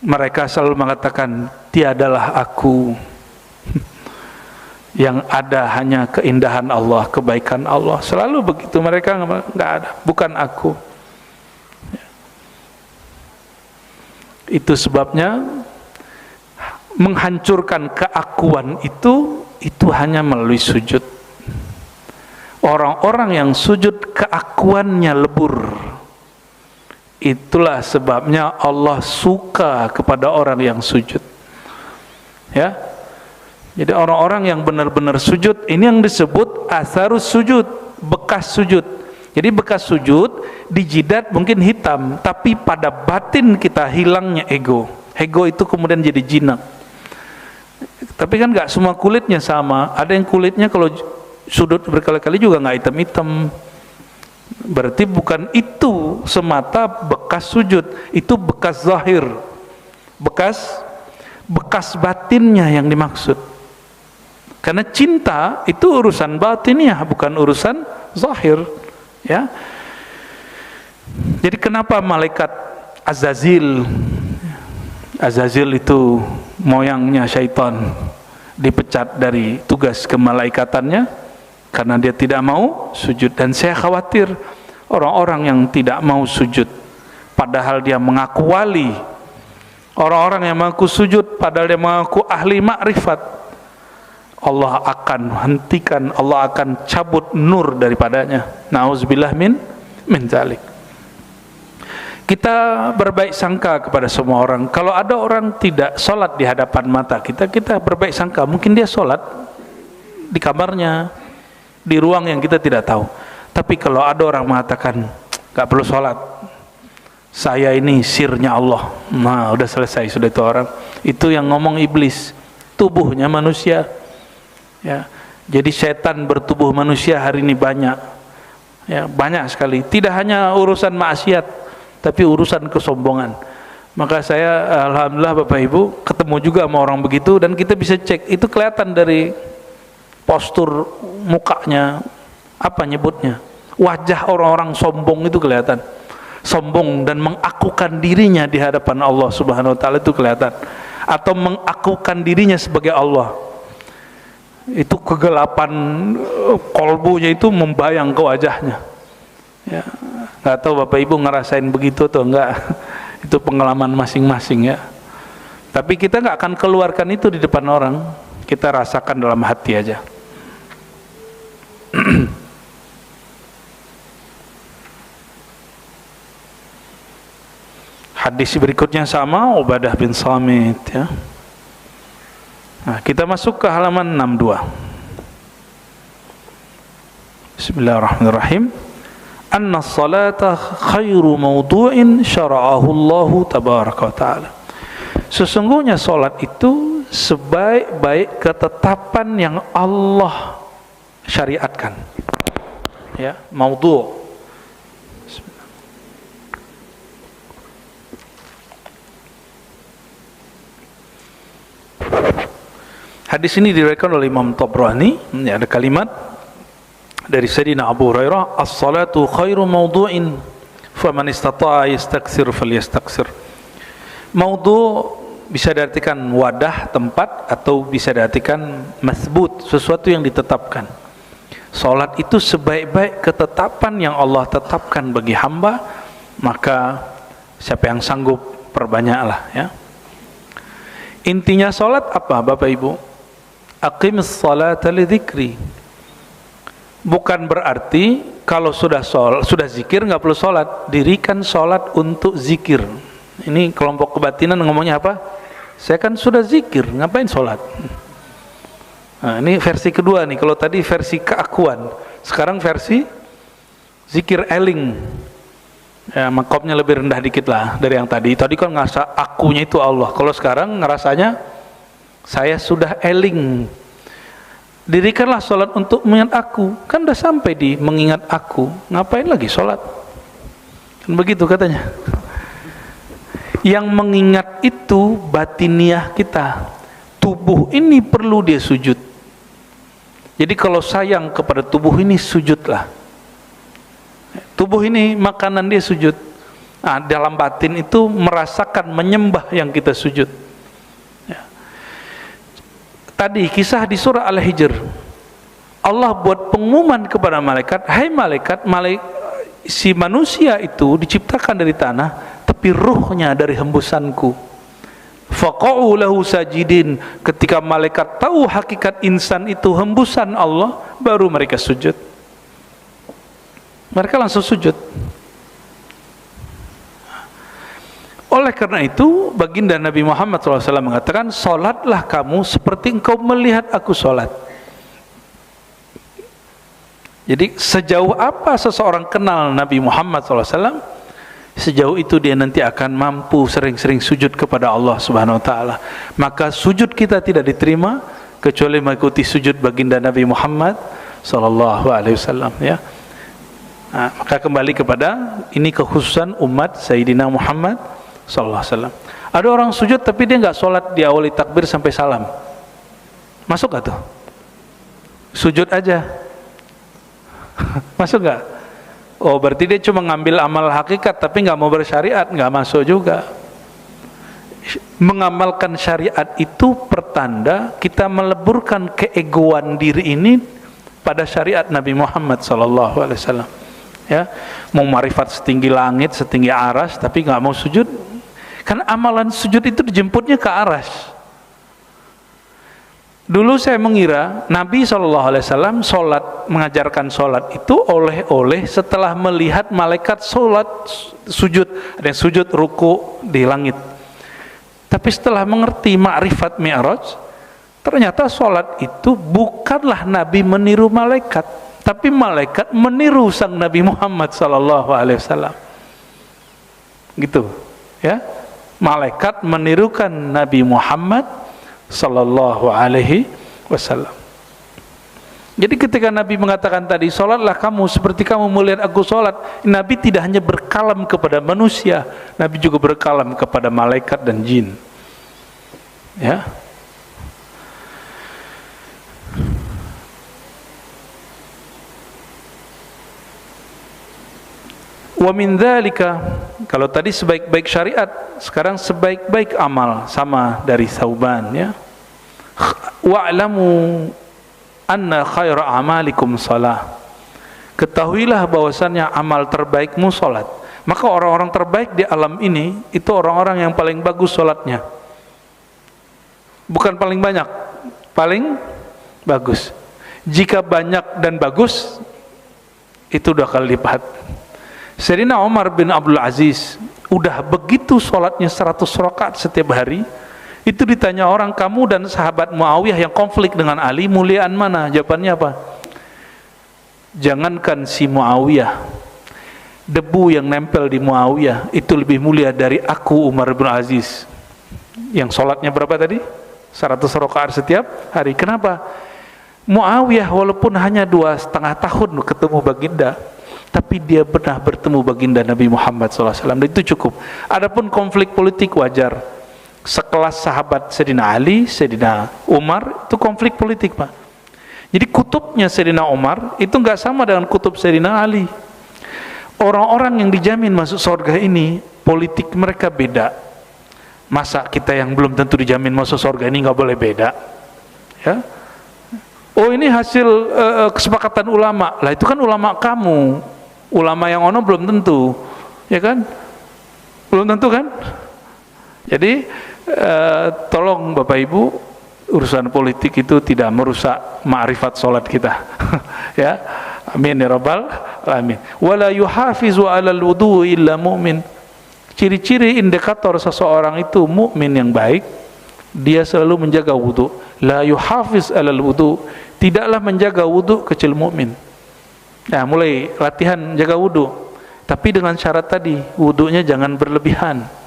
Mereka selalu mengatakan tiadalah aku. Yang ada hanya keindahan Allah, kebaikan Allah. Selalu begitu, mereka nggak ada, bukan aku. Itu sebabnya menghancurkan keakuan itu hanya melalui sujud. Orang-orang yang sujud keakuannya lebur. Itulah sebabnya Allah suka kepada orang yang sujud. Ya. Jadi orang-orang yang benar-benar sujud, ini yang disebut asarus sujud, bekas sujud. Jadi bekas sujud di jidat mungkin hitam, tapi pada batin kita hilangnya ego. Ego itu kemudian jadi jinak. Tapi kan nggak semua kulitnya sama. Ada yang kulitnya kalau sujud berkali-kali juga nggak hitam-hitam. Berarti bukan itu semata bekas sujud, itu bekas zahir, bekas batinnya yang dimaksud. Karena cinta itu urusan batiniah, bukan urusan zahir, ya. Jadi kenapa malaikat Azazil itu moyangnya syaitan, dipecat dari tugas kemalaikatannya karena dia tidak mau sujud. Dan saya khawatir orang-orang yang tidak mau sujud padahal dia mengaku wali, orang-orang yang mengaku sujud padahal dia mengaku ahli makrifat, Allah akan hentikan, Allah akan cabut nur daripadanya. Nauzubillah min zalik. Kita berbaik sangka kepada semua orang. Kalau ada orang tidak sholat di hadapan mata kita, kita berbaik sangka, mungkin dia sholat di kamarnya, di ruang yang kita tidak tahu. Tapi kalau ada orang mengatakan gak perlu sholat, saya ini sirnya Allah, nah udah selesai sudah itu orang. Itu yang ngomong iblis, tubuhnya manusia. Ya, jadi setan bertubuh manusia hari ini banyak. Ya, banyak sekali. Tidak hanya urusan maksiat, tapi urusan kesombongan. Maka saya alhamdulillah Bapak Ibu ketemu juga sama orang begitu, dan kita bisa cek, itu kelihatan dari postur mukanya, apa nyebutnya, wajah orang-orang sombong itu kelihatan. Sombong dan mengakukan dirinya di hadapan Allah Subhanahu wa taala itu kelihatan, atau mengakukan dirinya sebagai Allah. Itu kegelapan kolbunya itu membayang ke wajahnya. Ya, nggak tahu Bapak Ibu ngerasain begitu atau enggak. Itu pengalaman masing-masing ya. Tapi kita nggak akan keluarkan itu di depan orang. Kita rasakan dalam hati aja. Hadis berikutnya sama, Ubadah bin Samit ya. Nah, kita masuk ke halaman 62. Bismillahirrahmanirrahim. Anna salata khairu mawdu'in syara'ahu Allah tabaraka wa ta'ala. Sesungguhnya salat itu sebaik-baik ketetapan yang Allah syariatkan. Ya, maudhu'. Hadis ini diriwayatkan oleh Imam Tabrani. Ada kalimat dari Sayyidina Abu Hurairah, as-salatu khairu mawdu'in faman istata'a yastaksir falyastaksir. Maudhu' bisa diartikan wadah, tempat, atau bisa diartikan masbut, sesuatu yang ditetapkan. Salat itu sebaik-baik ketetapan yang Allah tetapkan bagi hamba, maka siapa yang sanggup perbanyaklah ya. Intinya salat apa Bapak Ibu? Aqimis salata li dzikri. Bukan berarti kalau sudah zikir nggak perlu sholat. Dirikan sholat untuk zikir. Ini kelompok kebatinan ngomongnya apa? Saya kan sudah zikir, ngapain sholat? Nah, ini versi kedua nih. Kalau tadi versi keakuan, sekarang versi zikir eling. Ya, makomnya lebih rendah dikit lah dari yang tadi. Tadi kan ngerasa akunya itu Allah. Kalau sekarang ngerasanya saya sudah eling. Dirikanlah sholat untuk mengingat aku. Kan udah sampai di mengingat aku, ngapain lagi sholat? Kan begitu katanya. Yang mengingat itu batiniah kita. Tubuh ini perlu dia sujud. Jadi kalau sayang kepada tubuh ini, sujudlah. Tubuh ini makanan dia sujud. Nah, dalam batin itu merasakan menyembah yang kita sujud. Tadi kisah di surah Al-Hijr, Allah buat pengumuman kepada malaikat, hai malaikat, si manusia itu diciptakan dari tanah, tapi ruhnya dari hembusanku. Faqa'u lahu sajidin. Ketika malaikat tahu hakikat insan itu hembusan Allah, baru mereka sujud. Mereka langsung sujud. Oleh karena itu, baginda Nabi Muhammad SAW mengatakan, sholatlah kamu seperti engkau melihat aku sholat. Jadi sejauh apa seseorang kenal Nabi Muhammad SAW, sejauh itu dia nanti akan mampu sering-sering sujud kepada Allah Subhanahu Wa Taala. Maka sujud kita tidak diterima kecuali mengikuti sujud baginda Nabi Muhammad SAW. Ya. Nah, maka kembali kepada ini kekhususan umat Sayyidina Muhammad sallallahu alaihi wasallam. Ada orang sujud tapi dia nggak sholat di awali takbir sampai salam. Masuk gak tuh? Sujud aja. Masuk gak? Oh, berarti dia cuma ngambil amal hakikat tapi nggak mau bersyariat, nggak masuk juga. Mengamalkan syariat itu pertanda kita meleburkan keegoan diri ini pada syariat Nabi Muhammad sallallahu alaihi wasallam. Ya, mau marifat setinggi langit, setinggi aras, tapi nggak mau sujud. Karena amalan sujud itu dijemputnya ke aras. Dulu saya mengira Nabi SAW sholat, mengajarkan sholat itu oleh setelah melihat malaikat sholat sujud, ada yang sujud ruku di langit. Tapi setelah mengerti ma'rifat mi'raj, ternyata sholat itu bukanlah Nabi meniru malaikat, tapi malaikat meniru sang Nabi Muhammad SAW. Gitu, ya. malaikat menirukan Nabi Muhammad sallallahu alaihi wasallam. Jadi ketika Nabi mengatakan tadi, sholatlah kamu seperti kamu melihat aku sholat, Nabi tidak hanya berkalam kepada manusia, Nabi juga berkalam kepada malaikat dan jin. Ya. Wa min dzalika, kalau tadi sebaik-baik syariat, sekarang sebaik-baik amal, sama dari Thauban, ya. Wa'lamu anna khaira amalikum salah. Ketahuilah bahwasannya amal terbaikmu salat. Maka orang-orang terbaik di alam ini itu orang-orang yang paling bagus salatnya. Bukan paling banyak, paling bagus. Jika banyak dan bagus, itu 2 kali lipat. Sayyidina Umar bin Abdul Aziz udah begitu salatnya 100 rakaat setiap hari. Itu ditanya orang, kamu dan sahabat Muawiyah yang konflik dengan Ali, muliaan mana? Jawabannya apa? Jangankan si Muawiyah, debu yang nempel di Muawiyah itu lebih mulia dari aku, Umar bin Aziz, yang sholatnya berapa tadi? 100 rakaat setiap hari. Kenapa? Muawiyah walaupun hanya 2,5 tahun ketemu baginda, tapi dia pernah bertemu baginda Nabi Muhammad SAW, dan itu cukup. Adapun konflik politik wajar. Sekelas sahabat Sayyidina Ali, Sayyidina Umar, itu konflik politik, Pak. Jadi kutubnya Sayyidina Umar itu nggak sama dengan kutub Sayyidina Ali. Orang-orang yang dijamin masuk surga ini, politik mereka beda. Masa kita yang belum tentu dijamin masuk surga ini nggak boleh beda? Ya? Oh, ini hasil kesepakatan ulama. Lah itu kan ulama kamu. Ulama yang ono belum tentu, ya kan? Belum tentu kan? Jadi tolong Bapak Ibu, urusan politik itu tidak merusak ma'rifat salat kita. Ya, amin ya rabbal alamin. Wala yuhafizu 'alal wudu illa mu'min. Ciri-ciri indikator seseorang itu mukmin yang baik, dia selalu menjaga wudu. La yuhafiz 'alal wudu, tidaklah menjaga wudu kecuali mukmin. Nah, mulai latihan jaga wudu, tapi dengan syarat tadi, wudunya jangan berlebihan.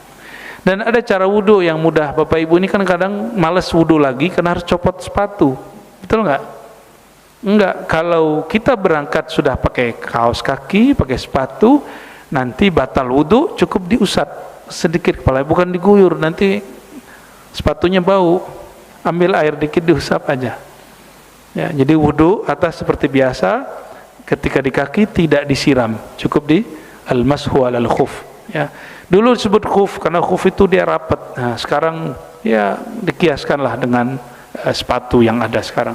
Dan ada cara wudhu yang mudah. Bapak Ibu ini kan kadang malas wudhu lagi karena harus copot sepatu. Betul nggak? Enggak. Kalau kita berangkat sudah pakai kaos kaki, pakai sepatu, nanti batal wudhu, cukup diusap sedikit kepala, bukan diguyur, nanti sepatunya bau. Ambil air dikit diusap aja. Ya, jadi wudhu atas seperti biasa, ketika di kaki tidak disiram, cukup di al-mashu alal khuf. Ya. Dulu disebut khuf karena khuf itu dia rapat. Nah, sekarang ya dikiaskanlah dengan sepatu yang ada sekarang.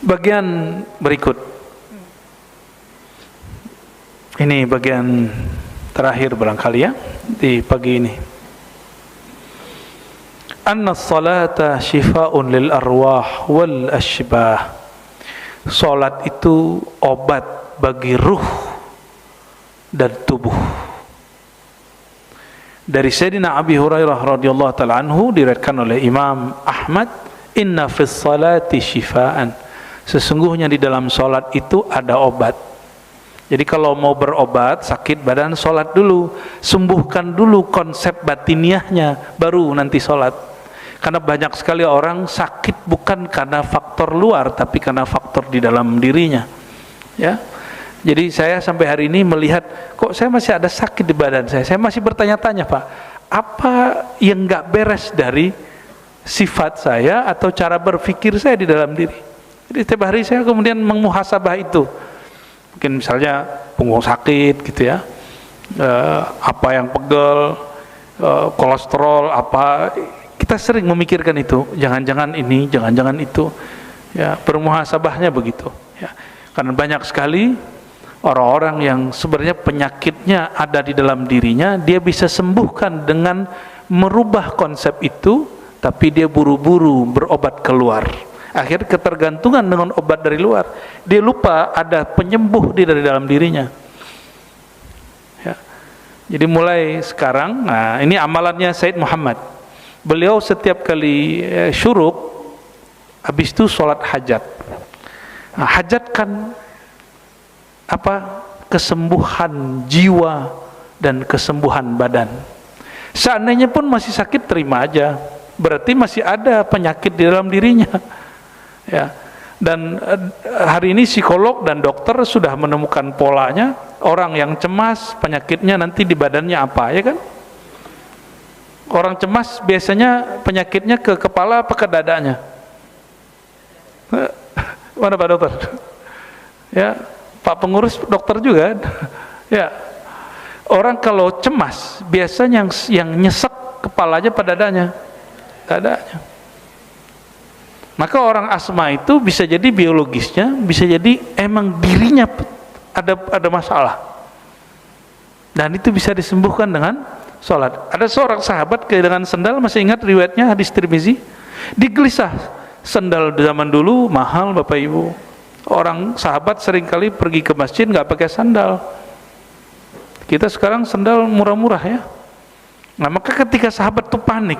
Bagian berikut. Ini bagian terakhir barangkali ya di pagi ini. Anna salata shifaa'un lil arwah wal ashbah. Salat itu obat bagi ruh dan tubuh. Dari Sayyidina Abi Hurairah radhiyallahu ta'ala anhu diriwayatkan oleh Imam Ahmad, inna fis salati shifaan, sesungguhnya di dalam salat itu ada obat. Jadi kalau mau berobat sakit badan, salat dulu, sembuhkan dulu konsep batiniahnya, baru nanti salat. Karena banyak sekali orang sakit bukan karena faktor luar, tapi karena faktor di dalam dirinya, ya. Jadi saya sampai hari ini melihat, kok saya masih ada sakit di badan saya. Saya masih bertanya-tanya, Pak, apa yang nggak beres dari sifat saya atau cara berpikir saya di dalam diri. Jadi setiap hari saya kemudian memuhasabah itu. Mungkin misalnya punggung sakit gitu ya, apa yang pegel, kolesterol, apa. Kita sering memikirkan itu, jangan-jangan ini, jangan-jangan itu. Ya, bermuhasabahnya begitu. Ya. Karena banyak sekali orang-orang yang sebenarnya penyakitnya ada di dalam dirinya, dia bisa sembuhkan dengan merubah konsep itu, tapi dia buru-buru berobat keluar. Akhirnya ketergantungan dengan obat dari luar. Dia lupa ada penyembuh dari dalam dirinya. Ya. Jadi mulai sekarang, nah ini amalannya Sayyid Muhammad. Beliau setiap kali syuruk, habis itu sholat hajat. Nah, hajat kan apa? Kesembuhan jiwa dan kesembuhan badan. Seandainya pun masih sakit, terima aja, berarti masih ada penyakit di dalam dirinya, ya. Dan hari ini psikolog dan dokter sudah menemukan polanya. Orang yang cemas, penyakitnya nanti di badannya apa, ya kan? Orang cemas biasanya penyakitnya ke kepala apa ke dadanya? Mana Pak Dokter? Ya, Pak Pengurus dokter juga. Ya, orang kalau cemas biasanya yang nyesek kepalanya pada dadanya. Maka orang asma itu bisa jadi biologisnya, bisa jadi emang dirinya ada masalah, dan itu bisa disembuhkan dengan sholat. Ada seorang sahabat kehilangan sendal, masih ingat riwayatnya, hadis Tirmizi, digelisah. Sendal zaman dulu mahal Bapak Ibu, orang sahabat seringkali pergi ke masjid nggak pakai sandal. Kita sekarang sandal murah-murah ya. Nah, maka ketika sahabat itu panik,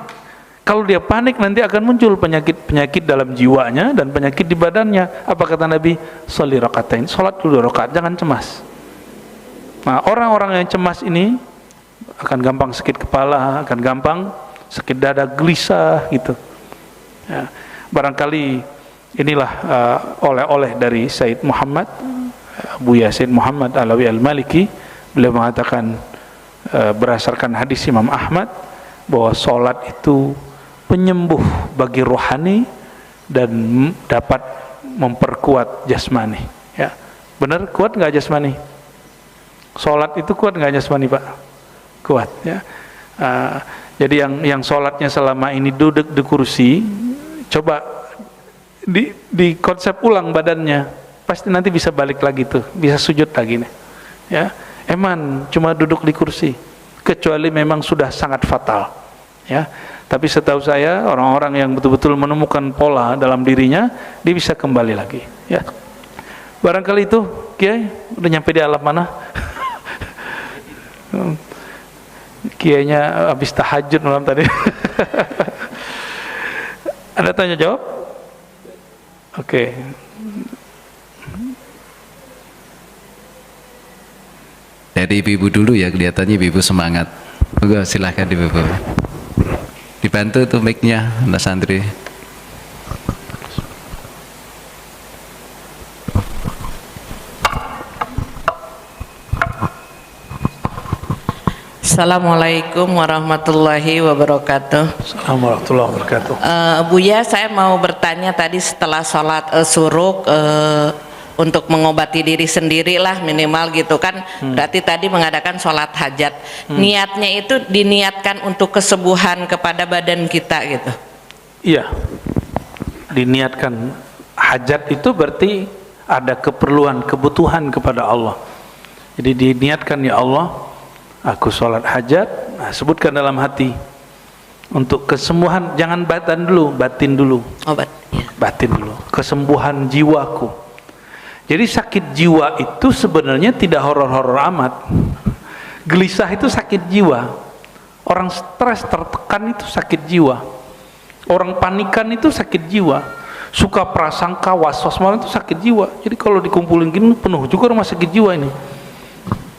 kalau dia panik nanti akan muncul penyakit dalam jiwanya dan penyakit di badannya. Apa kata Nabi? Sholli rakaatain, sholat dulu 2 rakaat, jangan cemas. Nah, orang-orang yang cemas ini akan gampang sakit kepala, akan gampang sakit dada, gelisah gitu. Ya, barangkali inilah oleh-oleh dari Sayyid Muhammad, Buya Sayyid Muhammad Alawi Al-Maliki. Beliau mengatakan berdasarkan hadis Imam Ahmad bahwa sholat itu penyembuh bagi rohani dan dapat memperkuat jasmani. Ya, benar, kuat nggak jasmani? Sholat itu kuat nggak jasmani, Pak? Kuat ya. Jadi yang sholatnya selama ini duduk di kursi, coba di konsep ulang badannya, pasti nanti bisa balik lagi tuh, bisa sujud lagi nih. Ya, eman cuma duduk di kursi, kecuali memang sudah sangat fatal. Ya, tapi setahu saya orang-orang yang betul-betul menemukan pola dalam dirinya, dia bisa kembali lagi. Ya, barangkali itu, Kiai udah nyampe di alam mana? Kiainya habis tahajud malam tadi. Ada tanya jawab? Oke. Dari ibu dulu ya, kelihatannya ibu semangat. Oke, silahkan ibu. Dibantu tuh mic-nya, Mas Santri. Assalamualaikum warahmatullahi wabarakatuh. Assalamualaikum warahmatullahi wabarakatuh. Buya, saya mau bertanya tadi setelah sholat suruk, untuk mengobati diri sendiri lah minimal gitu kan. Berarti tadi mengadakan sholat hajat. Niatnya itu diniatkan untuk kesembuhan kepada badan kita gitu. Iya, diniatkan hajat itu berarti ada keperluan, kebutuhan kepada Allah. Jadi diniatkan, ya Allah, aku sholat hajat, sebutkan dalam hati untuk kesembuhan, jangan batin dulu, batin dulu, kesembuhan jiwaku. Jadi sakit jiwa itu sebenarnya tidak horor-horor amat. Gelisah itu sakit jiwa, orang stres tertekan itu sakit jiwa, orang panikan itu sakit jiwa, suka prasangka was-was malam itu sakit jiwa. Jadi kalau dikumpulin gini penuh juga rumah sakit jiwa ini.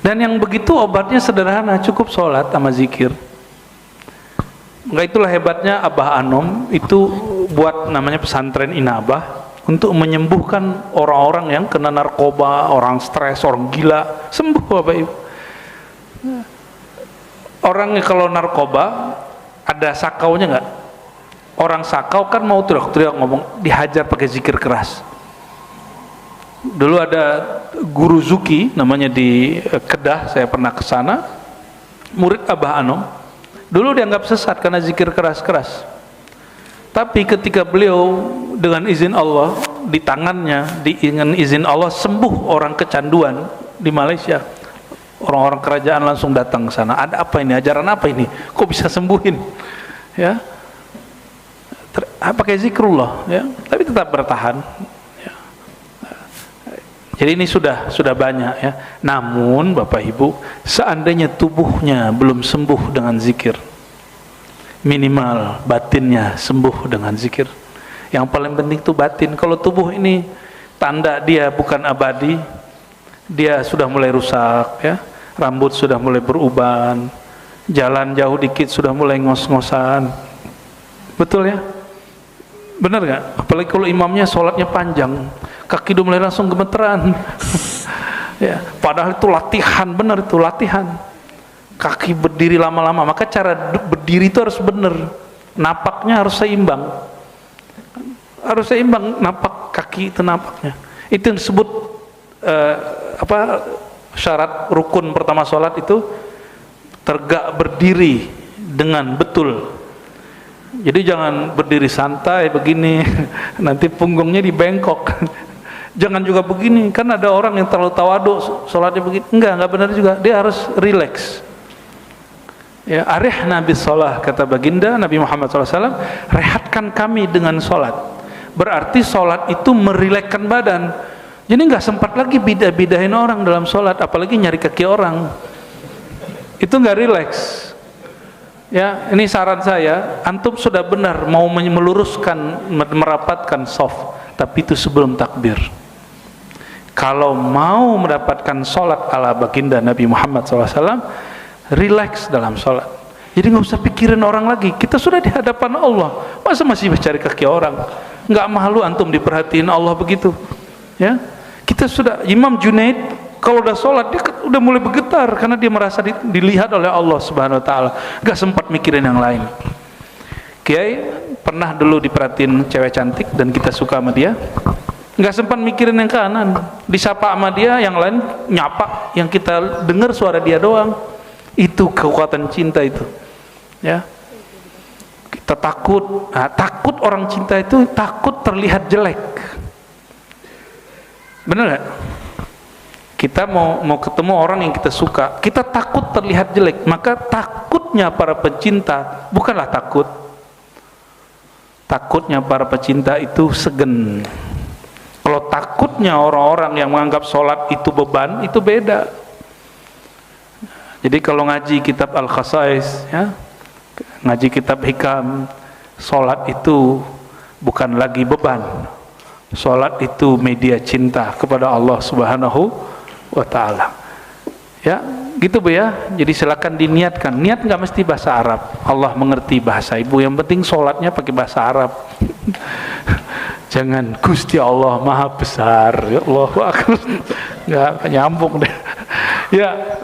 Dan yang begitu obatnya sederhana, cukup sholat sama zikir. Enggak, itulah hebatnya Abah Anom itu buat namanya pesantren Inabah untuk menyembuhkan orang-orang yang kena narkoba, orang stres, orang gila, sembuh Bapak Ibu. Orang kalau narkoba ada sakaunya enggak? Orang sakau kan mau teriak-teriak ngomong, dihajar pakai zikir keras. Dulu ada guru Zuki namanya di Kedah, saya pernah ke sana, murid Abah Anom. Dulu dianggap sesat karena zikir keras-keras. Tapi ketika beliau dengan izin Allah, di tangannya dengan izin Allah sembuh orang kecanduan di Malaysia. Orang-orang kerajaan langsung datang ke sana. Ada apa ini? Ajaran apa ini? Kok bisa sembuhin? Ya. Pakai zikrullah, ya. Tapi tetap bertahan. Jadi ini sudah banyak ya. Namun Bapak Ibu, seandainya tubuhnya belum sembuh dengan zikir, minimal batinnya sembuh dengan zikir. Yang paling penting itu batin. Kalau tubuh ini tanda dia bukan abadi, dia sudah mulai rusak ya. rambut sudah mulai beruban, jalan jauh dikit sudah mulai ngos-ngosan. Betul ya? Benar nggak? Apalagi kalau imamnya sholatnya panjang, kaki udah mulai langsung gemeteran. Ya, padahal itu latihan, benar itu latihan. Kaki berdiri lama-lama, maka cara berdiri itu harus benar. Napaknya harus seimbang. Harus seimbang napak kaki itu napaknya. Itu yang disebut syarat rukun pertama sholat itu tegak berdiri dengan betul. Jadi jangan berdiri santai begini, nanti punggungnya dibengkok. Jangan juga begini, kan ada orang yang terlalu tawaduk sholatnya begini. Enggak benar juga. Dia harus rileks. Ya, arihna bis sholah, kata baginda Nabi Muhammad SAW, rehatkan kami dengan sholat. Berarti sholat itu merilekkan badan. Jadi nggak sempat lagi bidah-bidahin orang dalam sholat, apalagi nyari kaki orang. Itu nggak rileks. Ya, ini saran saya, antum sudah benar mau meluruskan, merapatkan soft, tapi itu sebelum takbir. Kalau mau mendapatkan sholat ala baginda Nabi Muhammad SAW, rileks dalam sholat. Jadi nggak usah pikirin orang lagi. Kita sudah di hadapan Allah, masa masih mencari kaki orang? Nggak malu antum diperhatiin Allah begitu? Ya, kita sudah. Imam Junaid kalau udah sholat dia udah mulai bergetar karena dia merasa dilihat oleh Allah Subhanahu Wa Taala. Nggak sempat mikirin yang lain. Kiai pernah dulu diperhatiin cewek cantik dan kita suka sama dia. Nggak sempat mikirin yang kanan. Disapa sama dia, yang lain nyapa, yang kita dengar suara dia doang. Itu kekuatan cinta itu. Ya. Kita takut, takut orang cinta itu takut terlihat jelek. Benar gak? Kita mau ketemu orang yang kita suka, kita takut terlihat jelek, maka takutnya para pecinta bukanlah takut. Takutnya para pecinta itu segen. Kalau takutnya orang-orang yang menganggap sholat itu beban, itu beda. Jadi kalau ngaji kitab Al-Khasais, ya, ngaji kitab Hikam, sholat itu bukan lagi beban. Sholat itu media cinta kepada Allah Subhanahu wa Ta'ala. Ya, gitu Bu ya. Jadi silakan diniatkan. Niat nggak mesti bahasa Arab. Allah mengerti bahasa Ibu. Yang penting sholatnya pakai bahasa Arab. Jangan Gusti Allah Maha Besar. Ya Allah, nggak nyambung deh. Ya.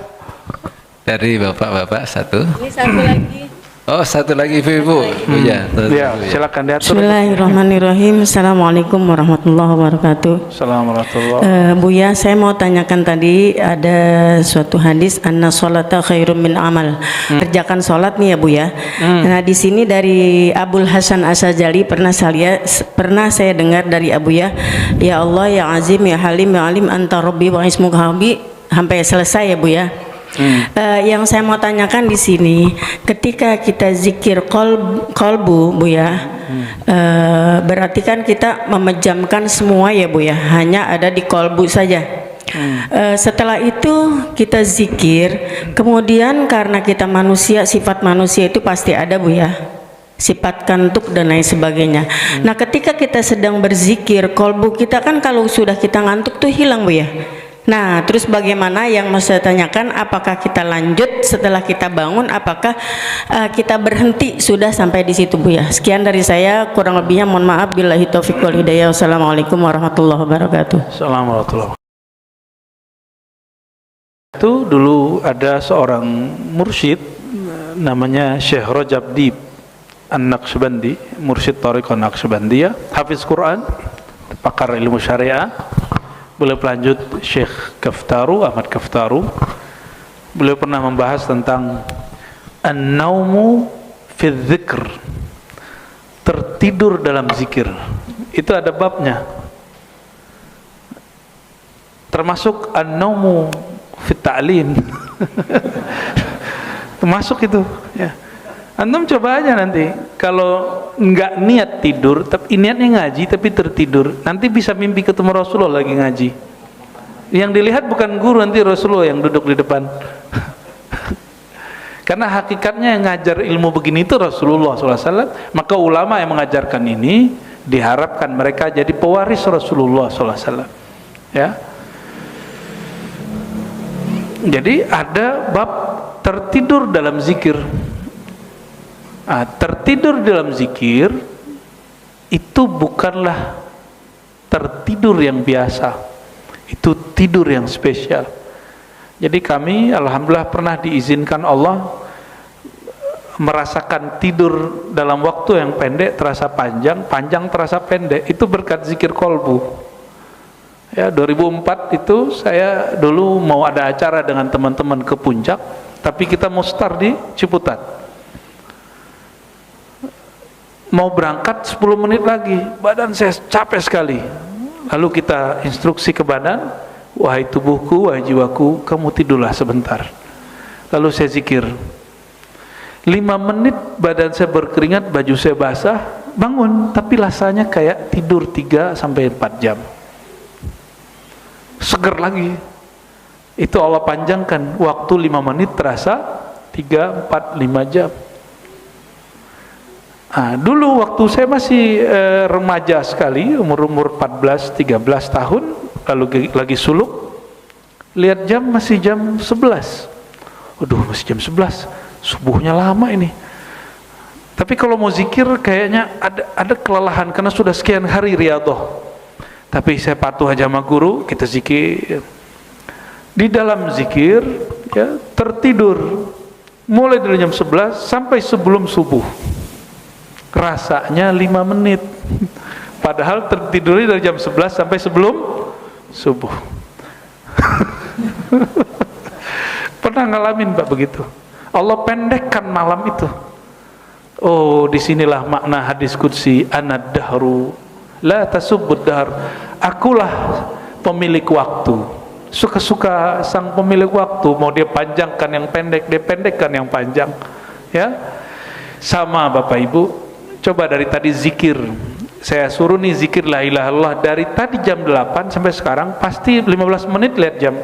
Dari bapak-bapak satu. Ini satu lagi. Oh, satu lagi Ibu. Ya, silakan diatur. Bismillahirrahmanirrahim. Assalamualaikum warahmatullahi wabarakatuh. Assalamualaikum. Buya, saya mau tanyakan tadi ada suatu hadis anna sholata khairum min amal. Kerjakan sholat nih ya Bu ya. Nah di sini dari Abul Hasan Asy-Syadzali pernah saya dengar dari Abu ya Allah ya Azim ya Halim ya Alim anta Rabbi wa ismuka Habib sampai selesai ya Bu ya. Yang saya mau tanyakan di sini, ketika kita zikir kolbu Bu ya, berarti kan kita memejamkan semua ya Bu ya, hanya ada di kolbu saja. Setelah itu kita zikir, kemudian karena kita manusia, sifat manusia itu pasti ada Bu ya, sifat kantuk dan lain sebagainya. Nah ketika kita sedang berzikir, kolbu kita kan kalau sudah kita ngantuk tuh hilang Bu ya. Nah, terus bagaimana yang mau saya tanyakan, apakah kita lanjut setelah kita bangun, apakah kita berhenti sudah sampai di situ Bu ya? Sekian dari saya, kurang lebihnya mohon maaf, billahi taufiq wal hidayah. Wassalamualaikum warahmatullahi wabarakatuh. Assalamualaikum. Itu dulu ada seorang mursyid namanya Syekh Rajab Dib An-Naqsyabandi, mursyid Thariqah Naqsyabandiyah, hafiz Quran, pakar ilmu syariah. Beliau pelanjut Syekh Kaftaru, Ahmad Kaftaru. Beliau pernah membahas tentang an-naumu fi dzikr, tertidur dalam zikir. Itu ada babnya. Termasuk an-naumu fi ta'lim. Termasuk itu ya. Antum coba aja nanti, kalau nggak niat tidur, tapi niatnya ngaji tapi tertidur, nanti bisa mimpi ketemu Rasulullah lagi ngaji. Yang dilihat bukan guru, nanti Rasulullah yang duduk di depan. Karena hakikatnya yang ngajar ilmu begini itu Rasulullah SAW. Maka ulama yang mengajarkan ini diharapkan mereka jadi pewaris Rasulullah SAW. Ya. Jadi ada bab tertidur dalam zikir. Tertidur dalam zikir itu bukanlah tertidur yang biasa, itu tidur yang spesial. Jadi kami alhamdulillah pernah diizinkan Allah merasakan tidur dalam waktu yang pendek terasa panjang, panjang terasa pendek. Itu berkat zikir kolbu. Ya, 2004 itu saya dulu mau ada acara dengan teman-teman ke puncak, tapi kita mau start di Ciputat. Mau berangkat 10 menit lagi, badan saya capek sekali. Lalu kita instruksi ke badan, wahai tubuhku, wahai jiwaku, kamu tidurlah sebentar. Lalu saya zikir. 5 menit badan saya berkeringat, baju saya basah, bangun, tapi rasanya kayak tidur 3 sampai 4 jam. Seger lagi. Itu Allah panjangkan waktu 5 menit terasa 3, 4, 5 jam. Dulu waktu saya masih remaja sekali, umur 14-13 tahun, lalu lagi suluk, lihat jam masih jam 11. Waduh, masih jam 11, subuhnya lama ini. Tapi kalau mau zikir kayaknya ada kelelahan karena sudah sekian hari riyadhah. Tapi saya patuh aja sama guru, kita zikir. Di dalam zikir ya, tertidur mulai dari jam 11 sampai sebelum subuh. Rasanya 5 menit. Padahal tertidurnya dari jam 11 sampai sebelum subuh. Pernah ngalamin Pak begitu? Allah pendekkan malam itu. Oh, disinilah makna hadis qudsi, anad dahru la tasubbud dahr. Akulah pemilik waktu. Suka-suka sang pemilik waktu, mau dia panjangkan yang pendek, dia pendekkan yang panjang. Ya. Sama Bapak Ibu, coba dari tadi zikir. Saya suruh nih zikir la ilaha illallah dari tadi jam 8 sampai sekarang pasti 15 menit lihat jam.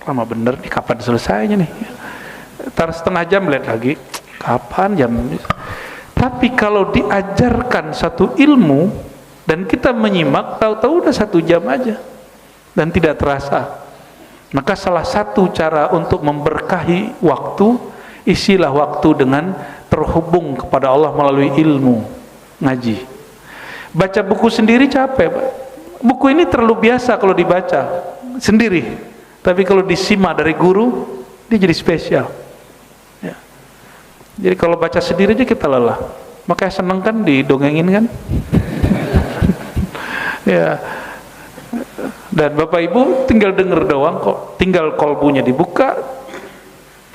Lama bener nih, kapan selesainya nih? Ntar setengah jam lihat lagi, kapan jam? Tapi kalau diajarkan satu ilmu dan kita menyimak, tahu-tahu udah 1 jam aja dan tidak terasa. Maka salah satu cara untuk memberkahi waktu, isilah waktu dengan terhubung kepada Allah melalui ilmu, ngaji. Baca buku sendiri capek Pak. Buku ini terlalu biasa kalau dibaca sendiri, tapi kalau disimak dari guru dia jadi spesial ya. Jadi kalau baca sendiri aja kita lelah, makanya seneng kan didongengin kan. Ya. Dan Bapak Ibu tinggal denger doang kok, tinggal kolbunya dibuka,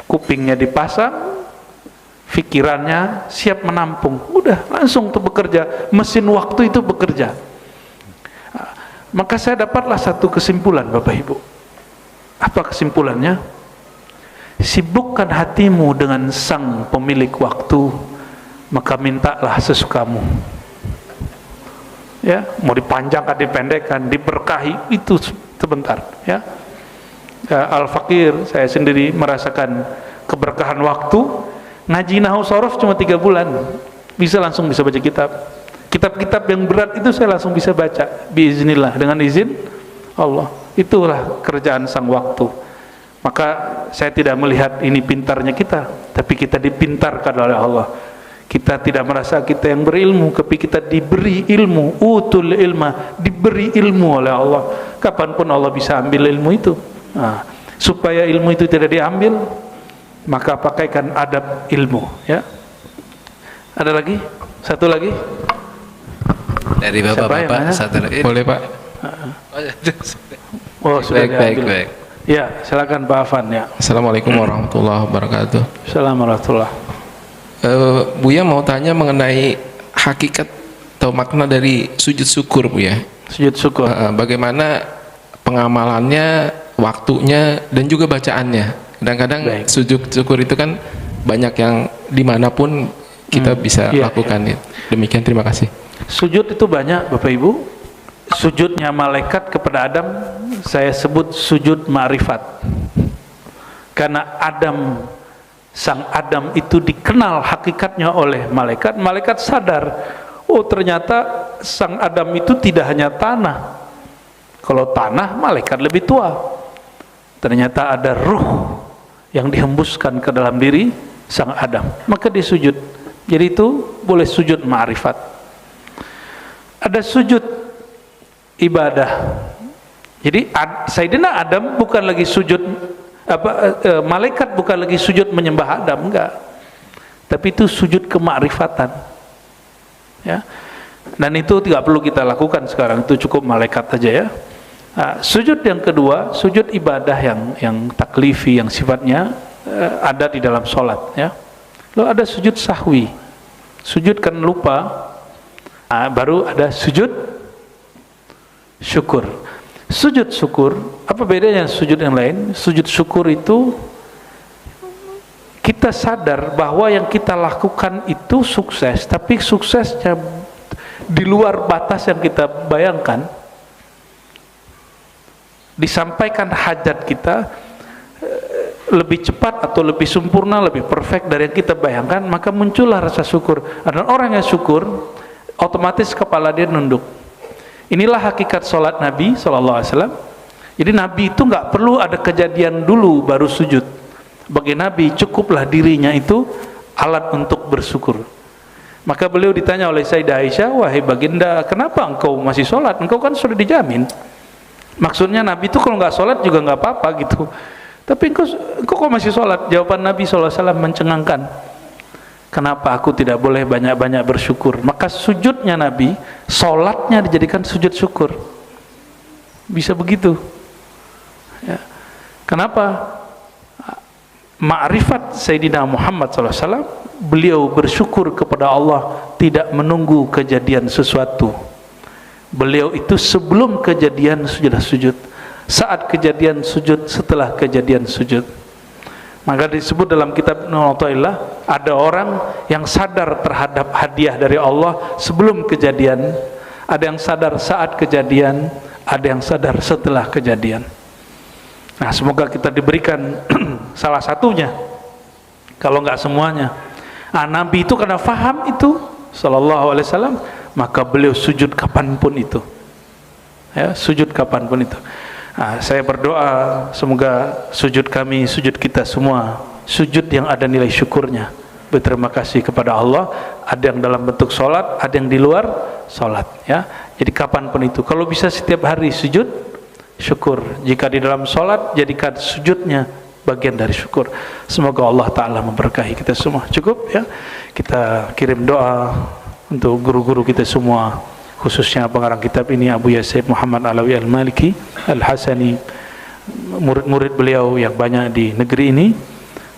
kupingnya dipasang, pikirannya siap menampung, udah langsung tuh bekerja, mesin waktu itu bekerja. Maka saya dapatlah satu kesimpulan Bapak Ibu. Apa kesimpulannya? Sibukkan hatimu dengan sang pemilik waktu, maka mintalah sesukamu. Ya, mau dipanjangkan, dipendekkan, diberkahi, itu sebentar ya. Al-Fakir, saya sendiri merasakan keberkahan waktu. Ngaji nahwu shorof cuma 3 bulan bisa baca kitab-kitab yang berat itu saya langsung bisa baca biiznillah, dengan izin Allah. Itulah kerjaan sang waktu. Maka saya tidak melihat ini pintarnya kita, tapi kita dipintarkan oleh Allah. Kita tidak merasa kita yang berilmu, tapi kita diberi ilmu, utul ilma, diberi ilmu oleh Allah. Kapanpun Allah bisa ambil ilmu itu. Supaya ilmu itu tidak diambil, maka pakaikan adab ilmu ya. Ada lagi? Satu lagi? Dari Bapak-bapak satu lagi. Boleh Pak? Oh, sudah diambil. Baik. Ya, silakan Pak Afan ya. Assalamualaikum warahmatullahi wabarakatuh. Assalamualaikum warahmatullahi. Buya mau tanya mengenai hakikat atau makna dari sujud syukur Buya. Sujud syukur. Bagaimana pengamalannya, waktunya, dan juga bacaannya. Kadang-kadang sujud syukur itu kan banyak yang dimanapun kita bisa lakukan. Iya. Demikian, terima kasih. Sujud itu banyak Bapak Ibu. Sujudnya malaikat kepada Adam saya sebut sujud ma'rifat, karena sang Adam itu dikenal hakikatnya oleh malaikat. Malaikat sadar, oh ternyata sang Adam itu tidak hanya tanah. Kalau tanah malaikat lebih tua, ternyata ada ruh yang dihembuskan ke dalam diri sang Adam, maka dia sujud. Jadi itu boleh sujud ma'rifat. Ada sujud ibadah. Jadi Sayyidina Adam bukan lagi sujud malaikat bukan lagi sujud menyembah Adam, enggak. Tapi itu sujud kemakrifatan. Ya. Dan itu tidak perlu kita lakukan sekarang, itu cukup malaikat saja ya. Sujud yang kedua, sujud ibadah yang taklifi, yang sifatnya ada di dalam sholat ya. Lalu ada sujud sahwi, sujud kan lupa. Baru ada sujud syukur. Sujud syukur, apa bedanya sujud yang lain? Sujud syukur itu kita sadar bahwa yang kita lakukan itu sukses, tapi suksesnya di luar batas yang kita bayangkan. Disampaikan hajat kita lebih cepat atau lebih sempurna, lebih perfect dari yang kita bayangkan, maka muncullah rasa syukur. Dan orang yang syukur, otomatis kepala dia nunduk. Inilah hakikat sholat Nabi SAW. Jadi Nabi itu nggak perlu ada kejadian dulu baru sujud. Bagi Nabi cukuplah dirinya itu alat untuk bersyukur. Maka beliau ditanya oleh Sayyidah Aisyah, wahai baginda, kenapa engkau masih sholat? Engkau kan sudah dijamin. Maksudnya Nabi itu kalau nggak sholat juga nggak apa-apa gitu. Tapi engkau kok masih sholat? Jawaban Nabi SAW mencengangkan. Kenapa aku tidak boleh banyak-banyak bersyukur? Maka sujudnya Nabi, sholatnya dijadikan sujud syukur. Bisa begitu ya. Kenapa? Ma'rifat Sayyidina Muhammad SAW, beliau bersyukur kepada Allah tidak menunggu kejadian sesuatu. Beliau itu sebelum kejadian sudah sujud, saat kejadian sujud, setelah kejadian sujud. Maka disebut dalam kitab Ibnu Athaillah, ada orang yang sadar terhadap hadiah dari Allah sebelum kejadian, ada yang sadar saat kejadian, ada yang sadar setelah kejadian. Nah, semoga kita diberikan salah satunya, kalau enggak semuanya. Nabi itu karena faham itu sallallahu alaihi wasallam, maka beliau sujud kapanpun itu ya, sujud kapanpun itu. Saya berdoa semoga sujud kami, sujud kita semua, sujud yang ada nilai syukurnya. Berterima kasih kepada Allah. Ada yang dalam bentuk sholat, ada yang di luar sholat ya. Jadi kapanpun itu, kalau bisa setiap hari sujud syukur. Jika di dalam sholat, jadikan sujudnya bagian dari syukur. Semoga Allah Ta'ala memberkahi kita semua. Cukup ya, kita kirim doa untuk guru-guru kita semua, khususnya pengarang kitab ini Abuya Sayyid Muhammad Alawi Al-Maliki Al-Hasani, murid-murid beliau yang banyak di negeri ini,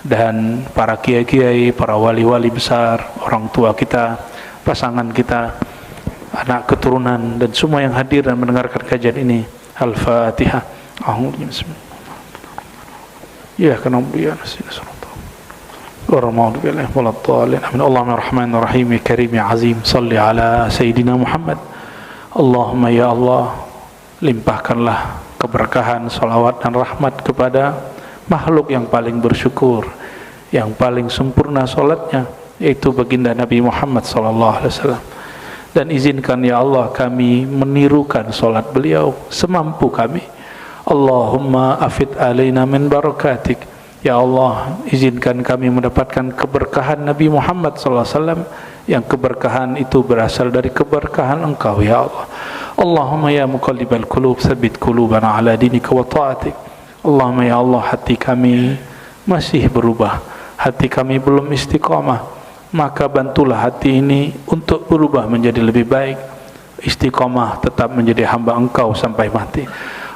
dan para kiai-kiai, para wali-wali besar, orang tua kita, pasangan kita, anak keturunan, dan semua yang hadir dan mendengarkan kajian ini. Al-Fatihah. Ya kana biya nasina warahmatullahi billahi waladhdallin. Amin. Allahumma rahmanir rahim ya karim ya azim, salli ala sayyidina Muhammad. Allahumma ya Allah, limpahkanlah keberkahan, salawat dan rahmat kepada makhluk yang paling bersyukur, yang paling sempurna salatnya, yaitu baginda Nabi Muhammad sallallahu alaihi wasallam. Dan izinkan ya Allah kami menirukan salat beliau semampu kami. Allahumma afid alaina min barakatik. Ya Allah, izinkan kami mendapatkan keberkahan Nabi Muhammad sallallahu alaihi wasallam, yang keberkahan itu berasal dari keberkahan Engkau ya Allah. Allahumma ya muqallibal qulub, tsabbit qulubana ala dinika wa ta'atik. Allahumma ya Allah, hati kami masih berubah, hati kami belum istiqamah, maka bantulah hati ini untuk berubah menjadi lebih baik, istiqamah, tetap menjadi hamba Engkau sampai mati.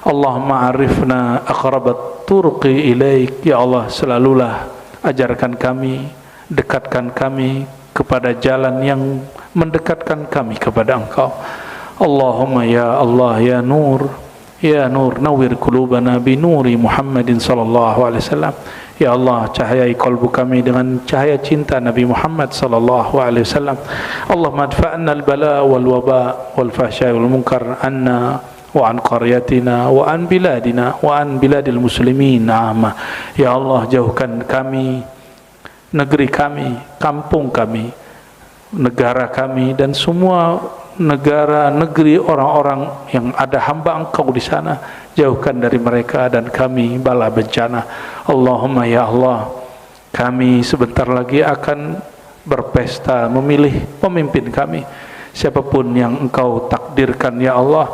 Allahumma arifna aqrabat turqi ilaik. Ya Allah, selalulah ajarkan kami, dekatkan kami kepada jalan yang mendekatkan kami kepada Engkau. Allahumma ya Allah ya Nur, ya Nur, nawwir qulubana bi nuri Muhammadin sallallahu alaihi wasallam. Ya Allah, cahayai kalbu kami dengan cahaya cinta Nabi Muhammad sallallahu alaihi wasallam. Allahumma adfa'na al-bala wal waba wal fahsya wal munkar anna wa an qaryatina wa an biladina wa an biladil muslimin amma. Ya Allah, jauhkan kami, negeri kami, kampung kami, negara kami, dan semua negara, negeri, orang-orang yang ada hamba Engkau di sana, jauhkan dari mereka dan kami bala bencana. Allahumma ya Allah, kami sebentar lagi akan berpesta memilih pemimpin kami. Siapapun yang Engkau takdirkan ya Allah,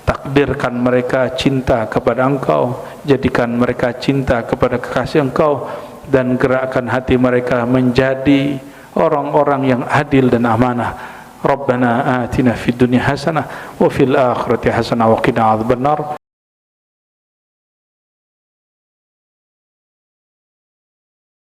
takdirkan mereka cinta kepada Engkau, jadikan mereka cinta kepada kekasih Engkau, dan gerakkan hati mereka menjadi orang-orang yang adil dan amanah. Rabbana atina fid dunya hasanah wa fil akhirati hasanah wa qina adzabannar.